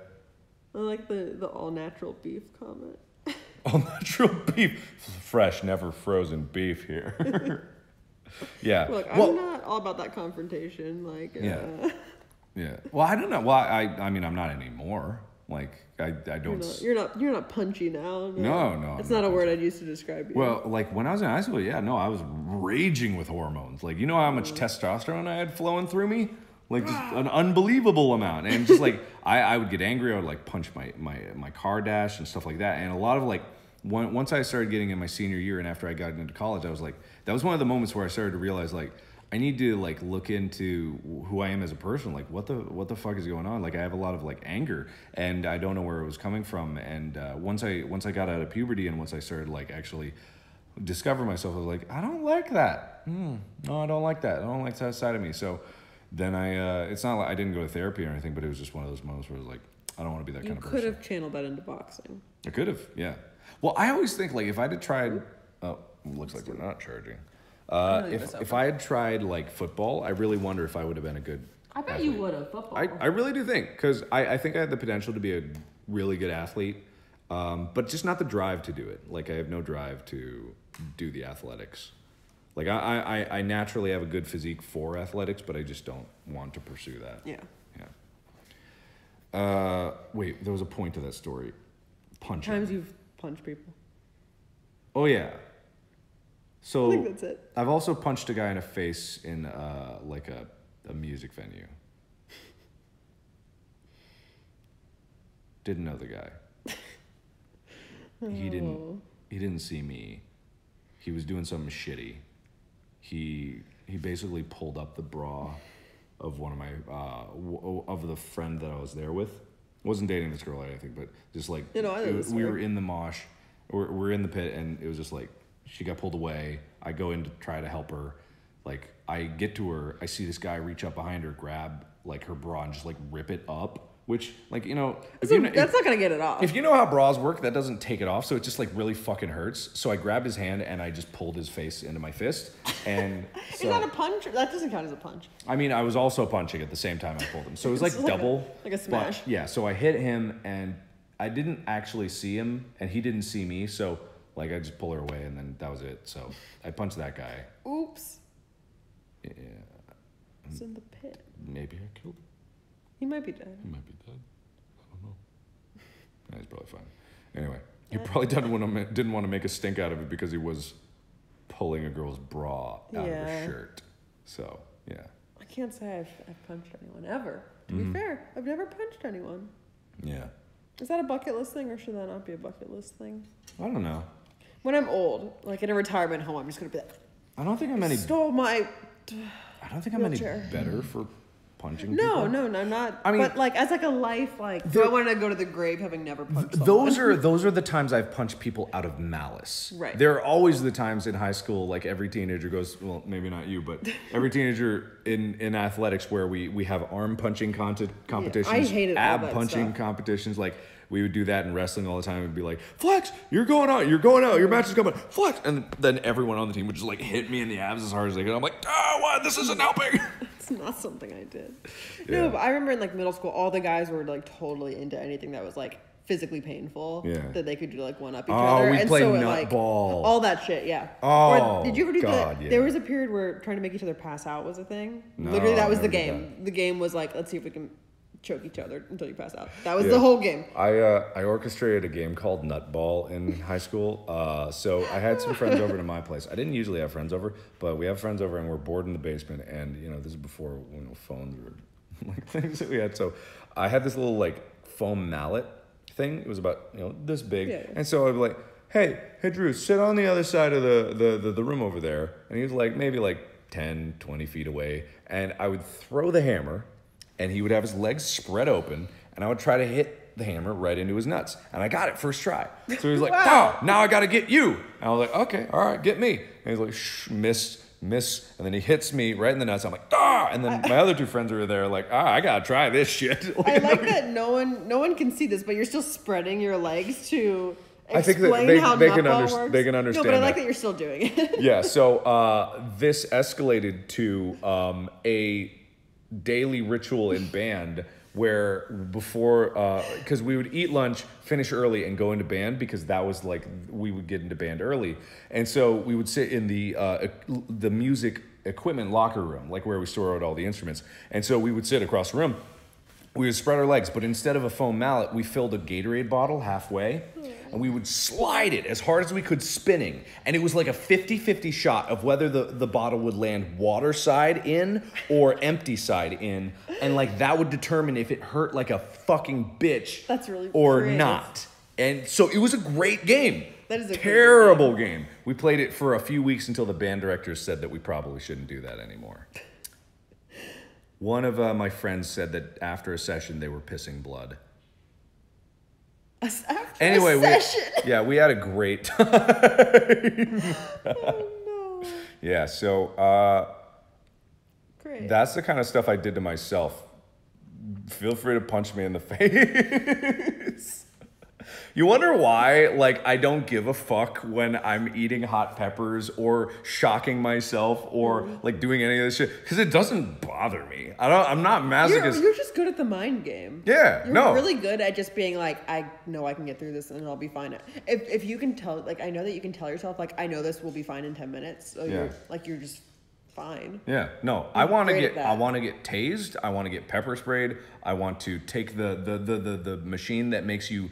I like the all natural beef comment. All natural beef, fresh, never frozen beef here. Yeah. Look, I'm not all about that confrontation. Yeah. Well, I don't know. Well, I mean, I'm not anymore. I don't. You're not punchy now. No. It's not a word I'd use to describe you. Well, when I was in high school, I was raging with hormones. You know how much testosterone I had flowing through me? Just an unbelievable amount. And just I would get angry. I would punch my car dash and stuff like that. And a lot of once I started getting in my senior year and after I got into college, I was that was one of the moments where I started to realize I need to look into who I am as a person. What the fuck is going on? I have a lot of anger, and I don't know where it was coming from. And once I got out of puberty, and once I started actually discover myself, I was I don't like that. No, I don't like that. I don't like that side of me. So then it's not I didn't go to therapy or anything, but it was just one of those moments where I was I don't want to be that kind of person. You could have channeled that into boxing. I could have, yeah. Well, I always think if I had tried, looks like we're not charging. If I had tried football, I really wonder if I would have been a good I bet athlete. You would have football. I really do think, because I think I had the potential to be a really good athlete, but just not the drive to do it. I have no drive to do the athletics. I naturally have a good physique for athletics, but I just don't want to pursue that. Yeah. Wait, there was a point to that story. Punching. Times you've punched people. Oh yeah. So I think that's it. I've also punched a guy in the face in a music venue. Didn't know the guy. He didn't see me. He was doing something shitty. He basically pulled up the bra of one of my of the friend that I was there with. Wasn't dating this girl, I think, but just we were in the mosh, we're in the pit, and it was just she got pulled away. I go in to try to help her. I get to her. I see this guy reach up behind her, grab her bra, and just rip it up which, like, you know... That's not going to get it off. If you know how bras work, that doesn't take it off, so it just, like, really fucking hurts. So I grabbed his hand, and I just pulled his face into my fist, and so... Is that a punch? That doesn't count as a punch. I mean, I was also punching at the same time I pulled him. So it was, like, double. Like a smash. But, yeah, so I hit him, and I didn't actually see him, and he didn't see me, so, like, I just pulled her away, and then that was it. So I punched that guy. Oops. Yeah. It's in the pit. Maybe I killed him. He might be dead. He might be dead. I don't know. Yeah, he's probably fine. Anyway, he probably didn't want to make a stink out of it because he was pulling a girl's bra out of her shirt. So, yeah. I can't say I've punched anyone ever. To be fair, I've never punched anyone. Yeah. Is that a bucket list thing, or should that not be a bucket list thing? I don't know. When I'm old, like in a retirement home, I'm just going to be like... I don't think I'm any... Stole my... I don't think I'm any better for punching people. No, I'm not. I mean, but like as like a life, like do I want to go to the grave having never punched someone? Those are the times I've punched people out of malice. Right. There are always the times in high school, like every teenager goes, well, maybe not you, but every teenager in athletics where we have arm punching competitions, I hated ab all that punching stuff. competitions, like. We would do that in wrestling all the time. We'd be like, Flex, you're going out, your match is coming, Flex. And then everyone on the team would just like hit me in the abs as hard as they could. I'm like, what? This isn't helping. It's not something I did. Yeah. No, but I remember in like middle school, all the guys were like totally into anything that was like physically painful. Yeah. That they could do like one up each other. We played nut like, ball. All that shit, yeah. Oh, or did you ever do God, that? Yeah. There was a period where trying to make each other pass out was a thing. No, literally, that was the game. That. The game was like, let's see if we can choke each other until you pass out. That was the whole game. I orchestrated a game called Nutball in high school. So I had some friends over to my place. I didn't usually have friends over, but we have friends over and we're bored in the basement. And you know, this is before phones were like things that we had. So I had this little like foam mallet thing. It was about this big. Yeah. And so I'd be like, hey Drew, sit on the other side of the room over there. And he was like maybe like 10, 20 feet away. And I would throw the hammer. And he would have his legs spread open, and I would try to hit the hammer right into his nuts. And I got it first try. So he was like, wow. Now I got to get you. And I was like, okay, all right, get me. And he's like, shh, miss. And then he hits me right in the nuts. I'm like, ah! And then my other two friends were there like, I got to try this shit. I like that no one can see this, but you're still spreading your legs to explain I think that they can works. They can understand. No, but I like that you're still doing it. Yeah, so this escalated to a daily ritual in band where before because we would eat lunch, finish early, and go into band because that was like we would get into band early, and so we would sit in the music equipment locker room, like where we store out all the instruments, and so we would sit across the room. We would spread our legs, but instead of a foam mallet, we filled a Gatorade bottle halfway, and we would slide it as hard as we could spinning. And it was like a 50-50 shot of whether the bottle would land water side in or empty side in. And like that would determine if it hurt like a fucking bitch. That's really or creative. Not. And so it was a great game. That is a terrible game. We played it for a few weeks until the band director said that we probably shouldn't do that anymore. One of my friends said that after a session they were pissing blood. Anyway, we had a great time. Oh no. Yeah, so great. That's the kind of stuff I did to myself. Feel free to punch me in the face. You wonder why, like, I don't give a fuck when I'm eating hot peppers or shocking myself or like doing any of this shit, because it doesn't bother me. I'm not masochist. You're just good at the mind game. Yeah, you're really good at just being like, I know I can get through this and I'll be fine. If you can tell, like, I know that you can tell yourself, like, I know this will be fine in 10 minutes. So you're just fine. Yeah, no, I want to get tased. I want to get pepper sprayed. I want to take the machine that makes you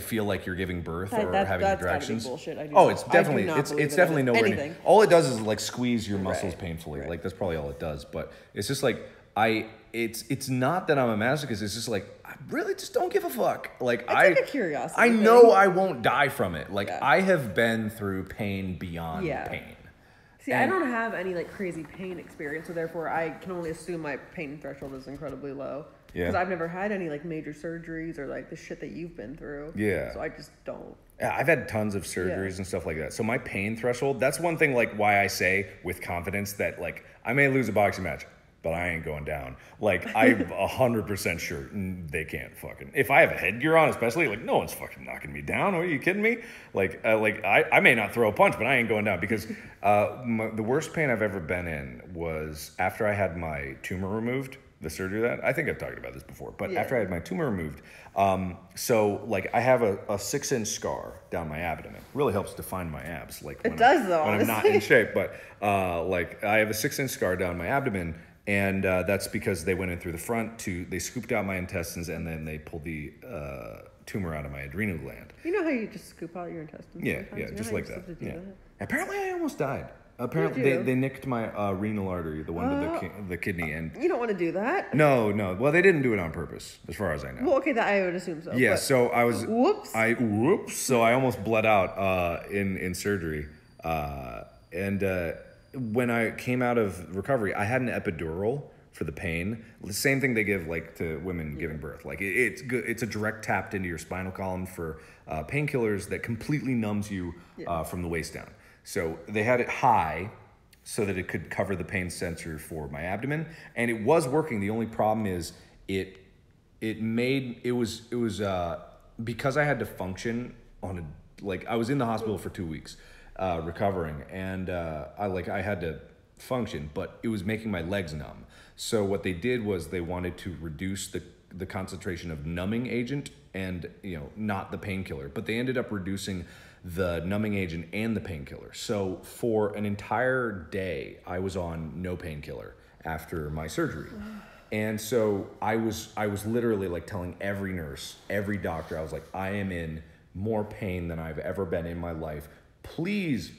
feel like you're giving birth or having contractions. Bullshit. It's definitely it's definitely nowhere near. All it does is like squeeze your muscles painfully. Right. Like that's probably all it does. But it's just like it's not that I'm a masochist. It's just like I really just don't give a fuck. Like I take a curiosity. I know I won't die from it. Like I have been through pain beyond pain. See, I don't have any like crazy pain experience, so therefore I can only assume my pain threshold is incredibly low. Because I've never had any like major surgeries or like the shit that you've been through. Yeah. So I just don't. Yeah, I've had tons of surgeries and stuff like that. So my pain threshold, that's one thing like why I say with confidence that like I may lose a boxing match. but I ain't going down. Like, I'm 100% sure they can't fucking... If I have a headgear on, especially, like, no one's fucking knocking me down. Are you kidding me? Like I may not throw a punch, but I ain't going down. Because the worst pain I've ever been in was after I had my tumor removed, the surgery that... I think I've talked about this before, but after I had my tumor removed, so, like, I have a 6-inch scar down my abdomen. Really helps define my abs. Like, when I'm not in shape, but, like, I have a 6-inch scar down my abdomen, and that's because they went in through the front they scooped out my intestines, and then they pulled the tumor out of my adrenal gland. You know how you just scoop out your intestines? Yeah, just like that. Yeah. Apparently, I almost died. Apparently, they nicked my renal artery, the one to the kidney, and you don't want to do that. No. Well, they didn't do it on purpose, as far as I know. Well, okay, that I would assume so. Yeah. So I was. Whoops. So I almost bled out in surgery, and when I came out of recovery, I had an epidural for the pain. The same thing they give like to women giving birth. Like it's good. It's a direct tap into your spinal column for painkillers that completely numbs you from the waist down. So they had it high so that it could cover the pain sensor for my abdomen, and it was working. The only problem is it was because I had to function on I was in the hospital for 2 weeks recovering, and I had to function, but it was making my legs numb. So what they did was they wanted to reduce the concentration of numbing agent and not the painkiller, but they ended up reducing the numbing agent and the painkiller. So for an entire day, I was on no painkiller after my surgery. And so I was literally like telling every nurse, every doctor, I was like, I am in more pain than I've ever been in my life. Please,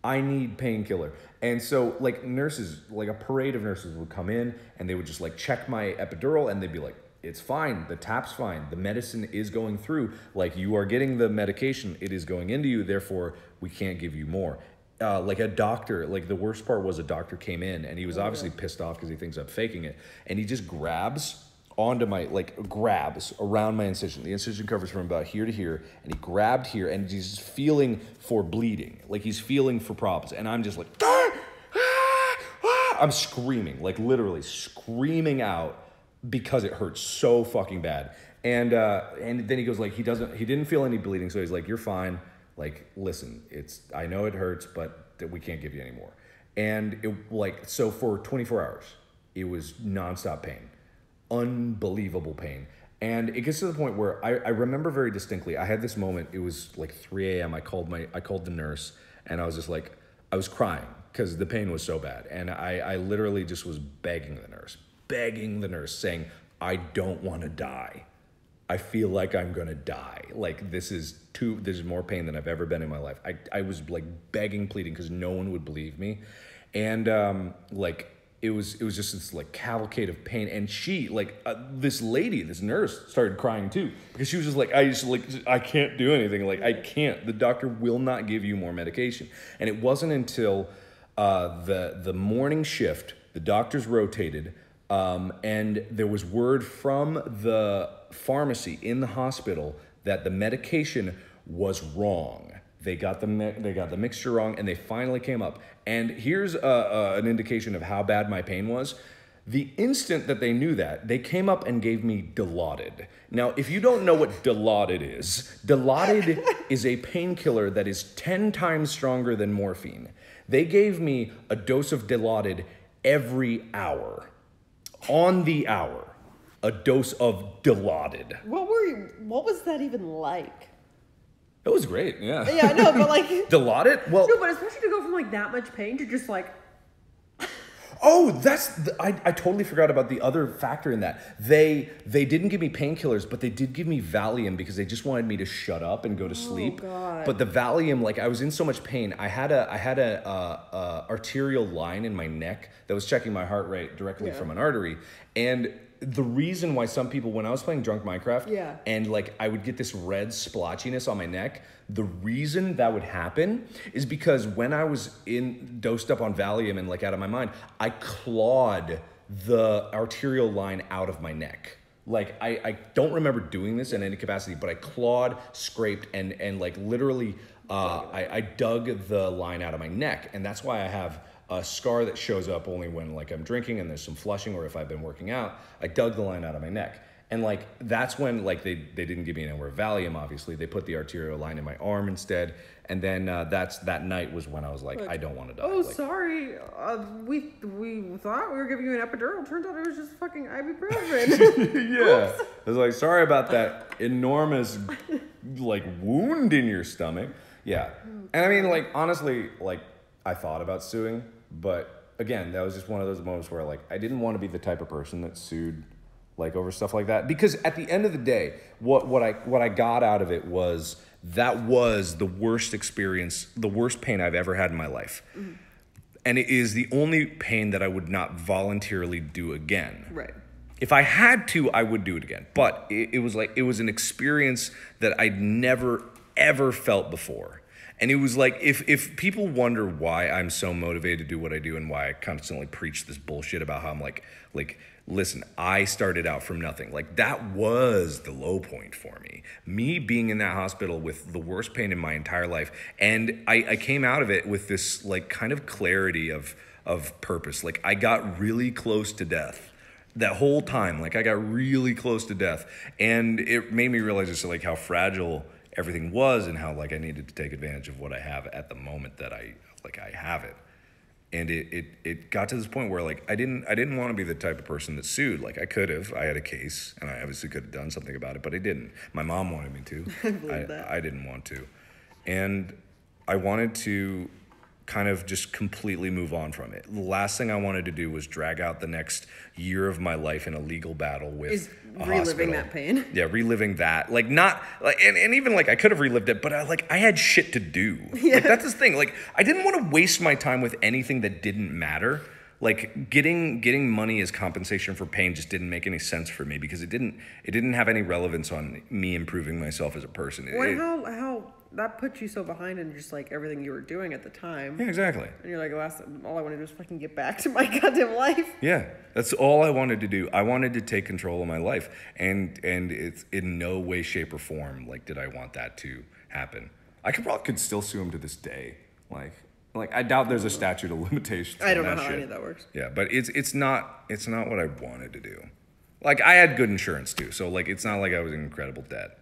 I need painkiller. And so like nurses, like a parade of nurses would come in and they would just like check my epidural and they'd be like, it's fine. The tap's fine. The medicine is going through. Like, you are getting the medication. It is going into you. Therefore, we can't give you more. Like a doctor, like the worst part was a doctor came in and he was obviously pissed off because he thinks I'm faking it. And he just grabs onto my, grabs around my incision. The incision covers from about here to here. And he grabbed here and he's just feeling for bleeding. Like, he's feeling for problems. And I'm just like, I'm screaming, like literally screaming out, because it hurts so fucking bad. And then he goes like, he didn't feel any bleeding. So he's like, you're fine. Like, listen, I know it hurts, but we can't give you any more. And so for 24 hours, it was nonstop pain, unbelievable pain. And it gets to the point where I remember very distinctly, I had this moment, it was like 3 a.m. I called the nurse and I was just like, I was crying because the pain was so bad. And I literally just was begging the nurse, saying, I don't want to die. I feel like I'm going to die. Like, this is more pain than I've ever been in my life. I was like begging, pleading, because no one would believe me. And it was just this like cavalcade of pain. And she, this nurse started crying too, because she was just like, I can't do anything. Like, I can't. The doctor will not give you more medication. And it wasn't until the morning shift, the doctors rotated, and there was word from the pharmacy in the hospital that the medication was wrong. They got the mixture wrong, and they finally came up. And here's an indication of how bad my pain was. The instant that they knew that, they came up and gave me Dilaudid. Now, if you don't know what Dilaudid is a painkiller that is 10 times stronger than morphine. They gave me a dose of Dilaudid every hour. On the hour, a dose of Dilaudid. What was that even like? It was great, yeah. Yeah, I know, but like... Dilaudid? Well... No, but especially to go from like that much pain to just like... Oh, I totally forgot about the other factor in that. They didn't give me painkillers, but they did give me Valium because they just wanted me to shut up and go to sleep. God. But the Valium, like, I was in so much pain. I had a arterial line in my neck that was checking my heart rate directly from an artery. And the reason why some people, when I was playing Drunk Minecraft, and like I would get this red splotchiness on my neck, the reason that would happen is because when I was dosed up on Valium and like out of my mind, I clawed the arterial line out of my neck. Like I don't remember doing this in any capacity, but I clawed, scraped, and like literally I dug the line out of my neck, and that's why I have a scar that shows up only when like I'm drinking and there's some flushing, or if I've been working out. I dug the line out of my neck. And like, that's when like they didn't give me anywhere Valium, obviously. They put the arterial line in my arm instead. And then that night was when I was like, I don't want to die. Oh, like, sorry. We thought we were giving you an epidural. Turns out it was just fucking ibuprofen. Yeah. I was like, sorry about that enormous like wound in your stomach. Yeah. And I mean, like, honestly, like, I thought about suing, but again, that was just one of those moments where like I didn't want to be the type of person that sued like over stuff like that, because at the end of the day, what I got out of it was that was the worst experience, the worst pain I've ever had in my life. Mm-hmm. And it is the only pain that I would not voluntarily do again. Right. If I had to, I would do it again. But it was an experience that I'd never ever felt before. And it was like, if people wonder why I'm so motivated to do what I do and why I constantly preach this bullshit about how I'm like, listen, I started out from nothing. Like, that was the low point for me. Me being in that hospital with the worst pain in my entire life. And I came out of it with this, like, kind of clarity of purpose. Like, I got really close to death. That whole time, like, I got really close to death. And it made me realize just, like, how fragile everything was and how, like, I needed to take advantage of what I have at the moment that I have it. And it got to this point where, like, I didn't want to be the type of person that sued. Like, I could have. I had a case, and I obviously could have done something about it, but I didn't. My mom wanted me to. I believe that. I didn't want to. And I wanted to kind of just completely move on from it. The last thing I wanted to do was drag out the next year of my life in a legal battle with a reliving hospital. that pain. Yeah, reliving that. Like, not like, and even like I could have relived it, but I had shit to do. Yeah. Like, that's the thing. Like, I didn't want to waste my time with anything that didn't matter. Like, getting money as compensation for pain just didn't make any sense for me, because it didn't have any relevance on me improving myself as a person. How that put you so behind in just like everything you were doing at the time. Yeah, exactly. And you're like, all I want to do is fucking get back to my goddamn life. Yeah, that's all I wanted to do. I wanted to take control of my life, and it's in no way, shape, or form like did I want that to happen. I could still sue him to this day. Like I doubt there's a statute of limitations. I don't know how any of that works. Yeah, but it's not what I wanted to do. Like, I had good insurance too, so like it's not like I was in incredible debt.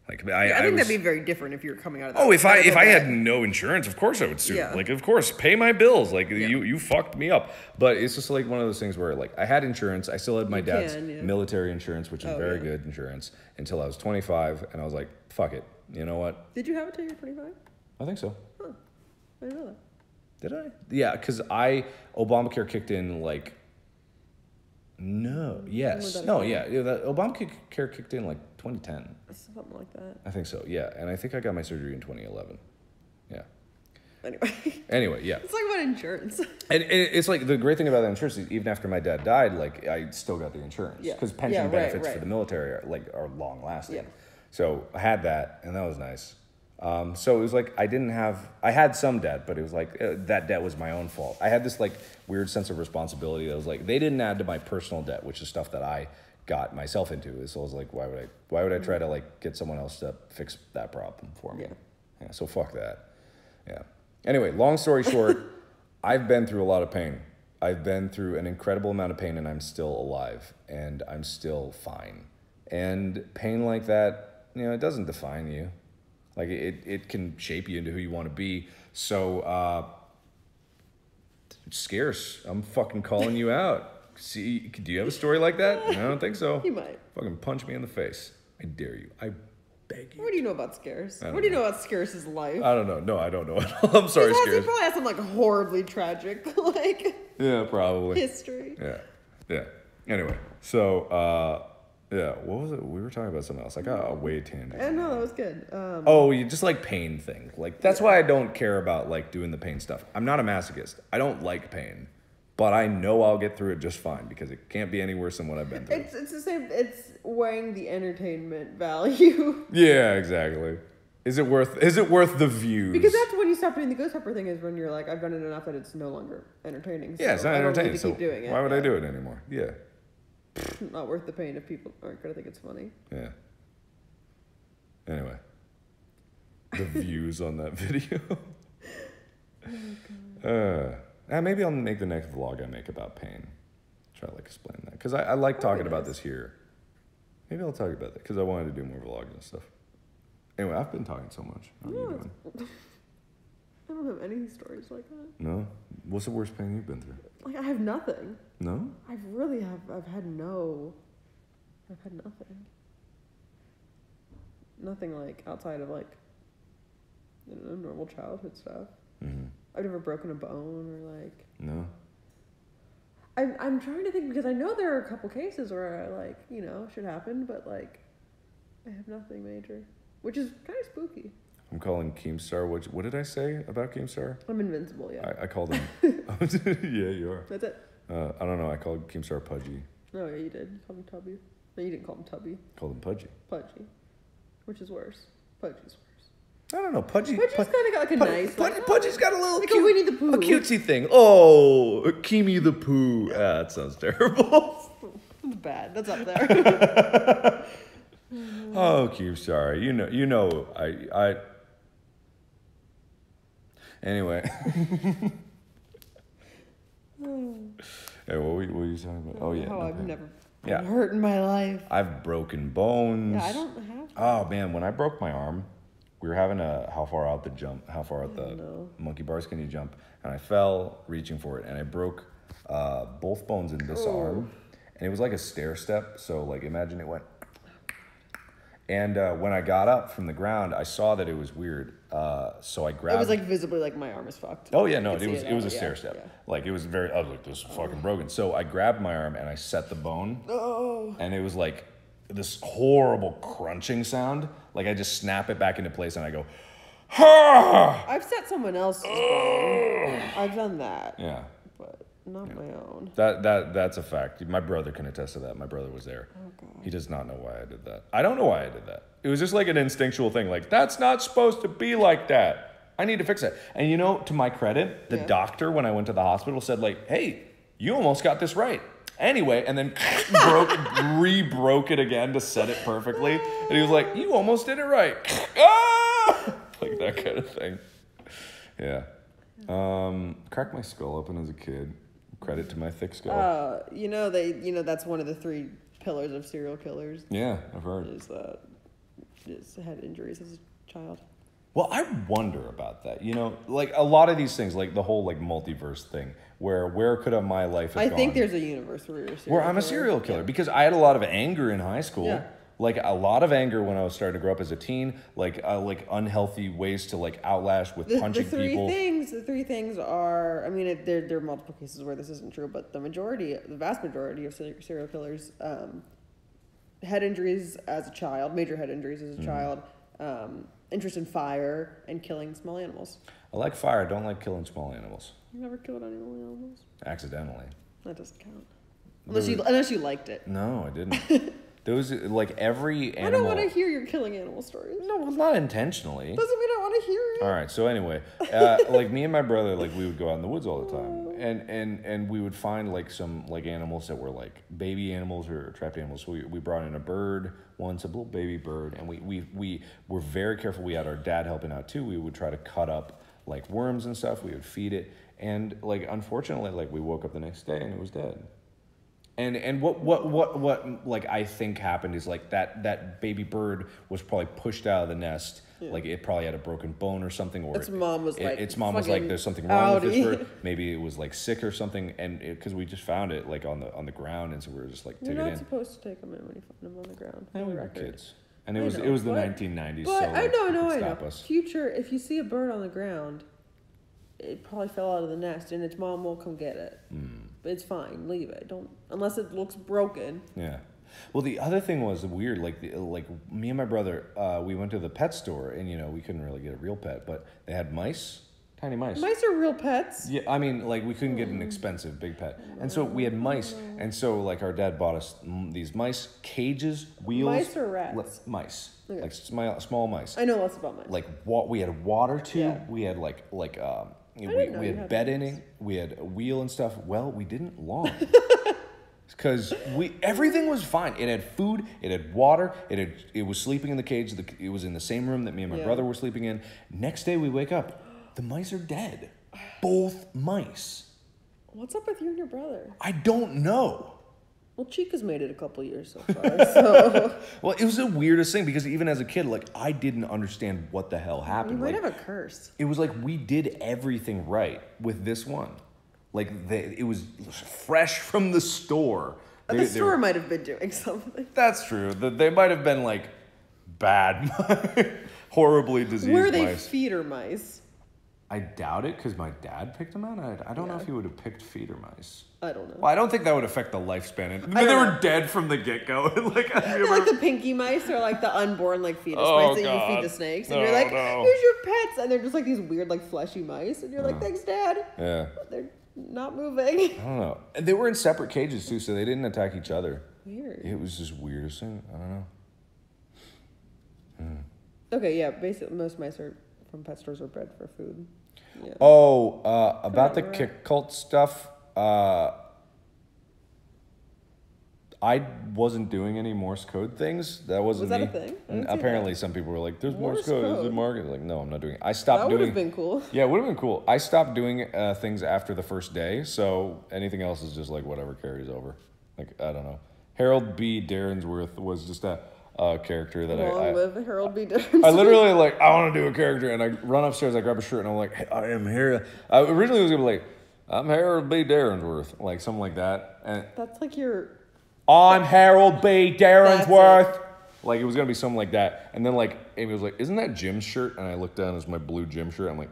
Like, I think that'd be very different if you were coming out of that. Oh, if I had no insurance, of course I would sue. Yeah. Like, of course, pay my bills. Like, you fucked me up. But it's just like one of those things where, like, I had insurance. I still had my dad's military insurance, which is very good insurance, until I was 25, and I was like, fuck it. You know what? Did you have it till you were 25? I think so. Huh. I didn't know that. Did I? Yeah, because Obamacare kicked in, like, no, yes. No, yeah. The Obamacare kicked in, like, 2010. Something like that. I think so, yeah. And I think I got my surgery in 2011. Yeah. Anyway, yeah. Let's talk about insurance. And it's like, the great thing about that insurance is even after my dad died, like, I still got the insurance. Yeah. Because pension benefits for the military are long lasting. Yeah. So I had that, and that was nice. So it was like I had some debt, but it was like that debt was my own fault. I had this like weird sense of responsibility that was like, they didn't add to my personal debt, which is stuff that I got myself into. So I was like, why would I try to like get someone else to fix that problem for me? Yeah, so fuck that. Yeah. Anyway, long story short, I've been through a lot of pain. I've been through an incredible amount of pain, and I'm still alive, and I'm still fine. And pain like that, it doesn't define you. Like, it can shape you into who you want to be. So, Scarce, I'm fucking calling you out. See, do you have a story like that? I don't think so. You might. Fucking punch me in the face. I dare you. I beg you. What do you know about Scarce? What do you know about Scarce's life? I don't know. No, I don't know at all. I'm sorry, Scarce. He probably has some, like, horribly tragic, like... Yeah, probably. History. Yeah. Anyway, so, yeah, what was it? We were talking about something else. I got a way tangent. No, that was good. You just like pain thing. Like, that's why I don't care about like doing the pain stuff. I'm not a masochist. I don't like pain, but I know I'll get through it just fine because it can't be any worse than what I've been through. It's the same. It's weighing the entertainment value. Yeah, exactly. Is it worth the views? Because that's when you stop doing the ghost pepper thing. Is when you're like, I've done it enough that it's no longer entertaining. So yeah, it's not entertaining. Keep doing it. Why would I do it anymore? Yeah. Not worth the pain if people aren't going to think it's funny. Yeah. Anyway. The views on that video. Maybe I'll make the next vlog I make about pain. Try to like explain that. Because I like talking about this here. Maybe I'll talk about that because I wanted to do more vlogs and stuff. Anyway, I've been talking so much. How are you doing? I don't have any stories like that. No? What's the worst pain you've been through? Like, I have nothing. No? I've had nothing. Nothing, like, outside of, like, you know, normal childhood stuff. Mm-hmm. I've never broken a bone or, like... No? I'm trying to think, because I know there are a couple cases where I, like, you know, shit happened, but, like, I have nothing major. Which is kind of spooky. I'm calling Keemstar. What did I say about Keemstar? I'm invincible, yeah. I called him... Yeah, you are. That's it. I don't know. I called Keemstar Pudgy. Oh, yeah, you did. You called him Tubby. No, you didn't call him Tubby. Called him Pudgy. Pudgy. Which is worse? Pudgy's worse. I don't know. Pudgy's kind of got like a nice... Pudgy's got a little like a Winnie the Pooh. A cutesy thing. Oh, Keemy the Pooh. Ah, that sounds terrible. It's bad. That's up there. Oh, Keemstar. You know. I. Anyway. Hey, what were you talking about? Oh, yeah. How I've never been hurt in my life. I've broken bones. Yeah, I don't have. Oh, man. When I broke my arm, we were having how far out the monkey bars can you jump? And I fell reaching for it, and I broke both bones in this arm. And it was like a stair step. So, like, imagine it went. And when I got up from the ground, I saw that it was weird. So I grabbed... It was like visibly like my arm is fucked. Oh, yeah, no, it was a stair step. Yeah. Like, it was I was like, this is fucking broken. So I grabbed my arm and I set the bone. Oh. And it was like this horrible crunching sound. Like, I just snap it back into place and I go, ha! I've set someone else's bone. I've done that. Yeah. But not my own. That's a fact. My brother can attest to that. My brother was there. Oh, God. He does not know why I did that. I don't know why I did that. It was just like an instinctual thing. Like, that's not supposed to be like that. I need to fix it. And you know, to my credit, the doctor, when I went to the hospital, said like, hey, you almost got this right. Anyway, and then re-broke it again to set it perfectly. And he was like, you almost did it right. Ah! Like that kind of thing. Yeah. Cracked my skull open as a kid. Credit to my thick skull. That's one of the 3 pillars of serial killers. Yeah, I've heard. Is head injuries as a child. Well, I wonder about that. You know, like a lot of these things, like the whole like multiverse thing, where could my life have gone? I think there's a universe where I'm a serial killer because I had a lot of anger in high school. Yeah. Like a lot of anger when I was starting to grow up as a teen, like unhealthy ways to like outlast with punching people. The 3 things are, I mean, there are multiple cases where this isn't true, but the vast majority of serial killers, head injuries as a child, major head injuries as a child, interest in fire, and killing small animals. I like fire. I don't like killing small animals. You never killed any animals? Accidentally. That doesn't count. Unless you liked it. No, I didn't. There was like every animal. I don't want to hear your killing animal stories. No, not intentionally. Doesn't mean I want to hear it. All right. So anyway, like me and my brother, like we would go out in the woods all the time, and we would find like some like animals that were like baby animals or trapped animals. So we brought in a bird once, a little baby bird, and we were very careful. We had our dad helping out too. We would try to cut up like worms and stuff. We would feed it, and like unfortunately, like we woke up the next day and it was dead. And what like I think happened is like that baby bird was probably pushed out of the nest. Yeah. Like it probably had a broken bone or something, or its mom was like, there's something wrong with this bird. Maybe it was like sick or something, and because we just found it like on the ground, and so we were just like, take it in. You're not supposed to take them in when you find them on the ground. And we were kids, and it was the 1990s. But so like, I know. Future, if you see a bird on the ground, it probably fell out of the nest, and its mom will come get it. But it's fine. Leave it. Don't, unless it looks broken. Yeah. Well, the other thing was weird. Like me and my brother, we went to the pet store, and we couldn't really get a real pet, but they had mice, tiny mice. Mice are real pets. Yeah, I mean, like we couldn't get an expensive big pet, and so we had mice, and so like our dad bought us these mice cages, wheels. Mice or rats? Mice, okay. Like small mice. I know lots about mice. Like we had a water tube. Yeah. We had we had bedding, we had a wheel and stuff. Well, we didn't long. Because everything was fine. It had food, it had water, it was sleeping in the cage. It was in the same room that me and my brother were sleeping in. Next day we wake up, the mice are dead. Both mice. What's up with you and your brother? I don't know. Well, Chica's made it a couple years so far, so... Well, it was the weirdest thing, because even as a kid, like, I didn't understand what the hell happened. You might like, have a curse. It was like we did everything right with this one. Like, it was fresh from the store. The store might have been doing something. That's true. They might have been, like, bad, horribly diseased Were they mice. feeder mice? I doubt it, because my dad picked them out. I don't know if he would have picked feeder mice. I don't know. Well, I don't think that would affect the lifespan. They were dead from the get-go. Like, they're like the pinky mice, or like the unborn like fetus mice that you feed to snakes, and you're like, here's your pets, and they're just like these weird like fleshy mice, and you're like, thanks, Dad. Yeah. But they're not moving. I don't know. And they were in separate cages too, so they didn't attack each other. Weird. It was just weirdest thing. I don't know. Okay, yeah. Basically, most mice are from pet stores are bred for food. Yeah. Oh, about the kick cult stuff. I wasn't doing any Morse code things. That wasn't me. Was that a thing? And apparently, some people were like, "There's Morse code. Is it market?" Like, no, I'm not doing it. I stopped doing. That would have been cool. Yeah, it would have been cool. I stopped doing things after the first day, so anything else is just like whatever carries over. Like, I don't know. Harold B. Darrensworth was just a character that I live Harold B. Darrensworth. I literally like, I want to do a character, and I run upstairs, I grab a shirt, and I'm like, hey, I am here. I originally was gonna be like, I'm Harold B. Darrensworth, like something like that. And that's like your. I'm Harold B. Darrensworth. Like, it was gonna be something like that, and then like Amy was like, "Isn't that Jim's shirt?" And I looked down, it's my blue gym shirt. I'm like,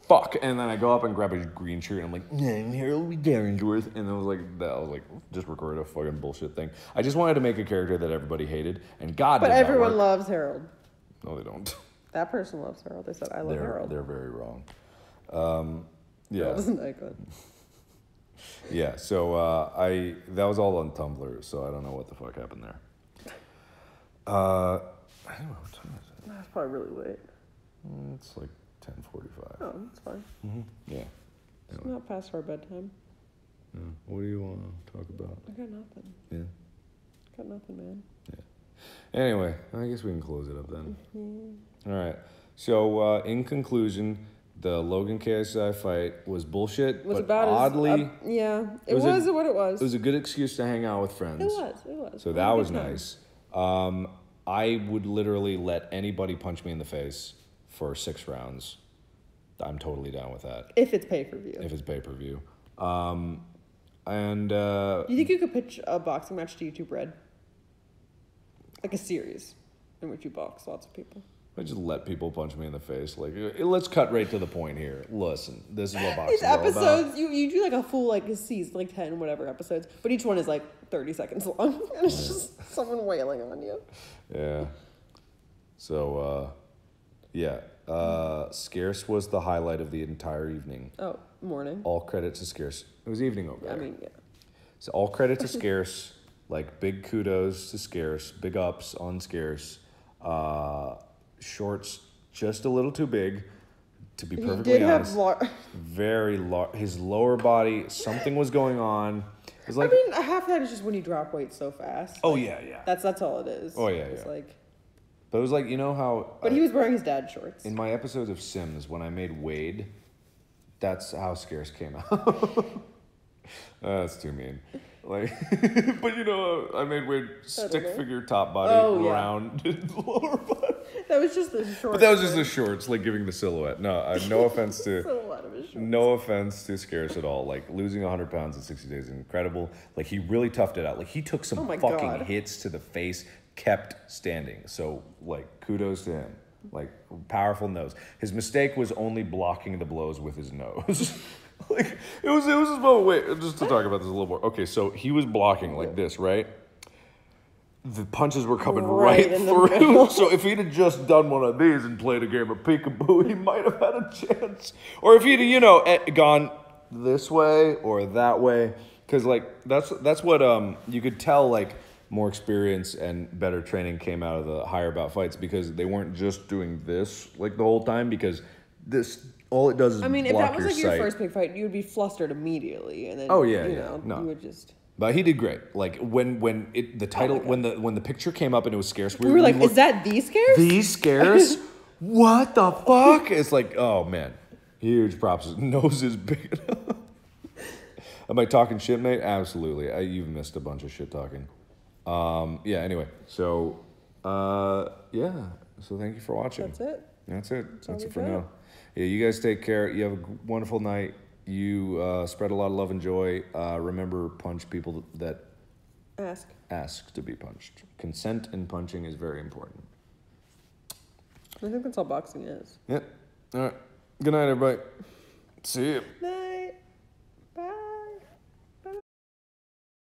"Fuck!" And then I go up and grab a green shirt, and I'm like, "I'm Harold B. Darrensworth." And I was like, just recorded a fucking bullshit thing. I just wanted to make a character that everybody hated, and God. But everyone loves Harold. No, they don't. That person loves Harold. They said, "I love Harold." They're very wrong. Yeah. That was an icon. Yeah, so that was all on Tumblr, so I don't know what the fuck happened there. I don't know what time is it. That's probably really late. It's like 10:45. Oh, that's fine. Mm-hmm. Yeah. It's not past our bedtime. Yeah. What do you want to talk about? I got nothing. Yeah. Got nothing, man. Yeah. Anyway, I guess we can close it up then. Mm-hmm. All right. So in conclusion, the Logan KSI fight was bullshit, was but about oddly, yeah, it was what it was. It was a good excuse to hang out with friends. It was. So that was nice. I would literally let anybody punch me in the face for 6 rounds. I'm totally down with that. If it's pay-per-view. If it's pay-per-view. You think you could pitch a boxing match to YouTube Red? Like a series in which you box lots of people. I just let people punch me in the face. Like, let's cut right to the point here. Listen, this is what boxing These is all episodes, about. you do like a full like season, like 10 whatever episodes, but each one is like 30 seconds long, and it's just someone wailing on you. Yeah. So, Scarce was the highlight of the entire evening. Oh, morning. All credit to Scarce. It was evening over there. I mean, yeah. So all credit to Scarce. Like, big kudos to Scarce. Big ups on Scarce. Shorts just a little too big, to be perfectly honest. Very large. His lower body, something was going on. It was like, I mean, half of that is just when you drop weight so fast. Oh, like, yeah. That's all it is. Oh, yeah, it's yeah. like. But it was like, you know how. But he was wearing his dad's shorts. In my episodes of Sims, when I made Wade, that's how Scarce came out. That's too mean. Like, but you know, I made Wade stick figure top body, rounded lower body. That was just the shorts. But that was just the shorts, like giving the silhouette. No, no offense to silhouette of his shorts. No offense to Scarce at all. Like, losing 100 pounds in 60 days is incredible. Like, he really toughed it out. Like, he took some fucking hits to the face, kept standing. So, like, kudos to him. Like, powerful nose. His mistake was only blocking the blows with his nose. Like, it was this moment. Wait, just to talk about this a little more. Okay, so he was blocking like this, right? The punches were coming right through. So if he'd have just done one of these and played a game of peekaboo, he might have had a chance. Or if he'd have, you know, gone this way or that way, because like that's what you could tell, like, more experience and better training came out of the higher bout fights, because they weren't just doing this like the whole time, because this. All it does is block your sight. If that was like your first big fight, you would be flustered immediately, and then you would just. But he did great. Like when the title when the picture came up and it was Scarce, we were like, is that the Scarce? The Scarce? What the fuck? It's like, oh man, huge props. His nose is big enough. Am I talking shit, mate? Absolutely. You've missed a bunch of shit talking. Yeah, anyway. So, yeah. So thank you for watching. That's it. That's it for now. Yeah, you guys take care. You have a wonderful night. You spread a lot of love and joy. Remember, punch people that ask to be punched. Consent in punching is very important. I think that's all boxing is. Yep. All right. Good night, everybody. See you. Night. Bye.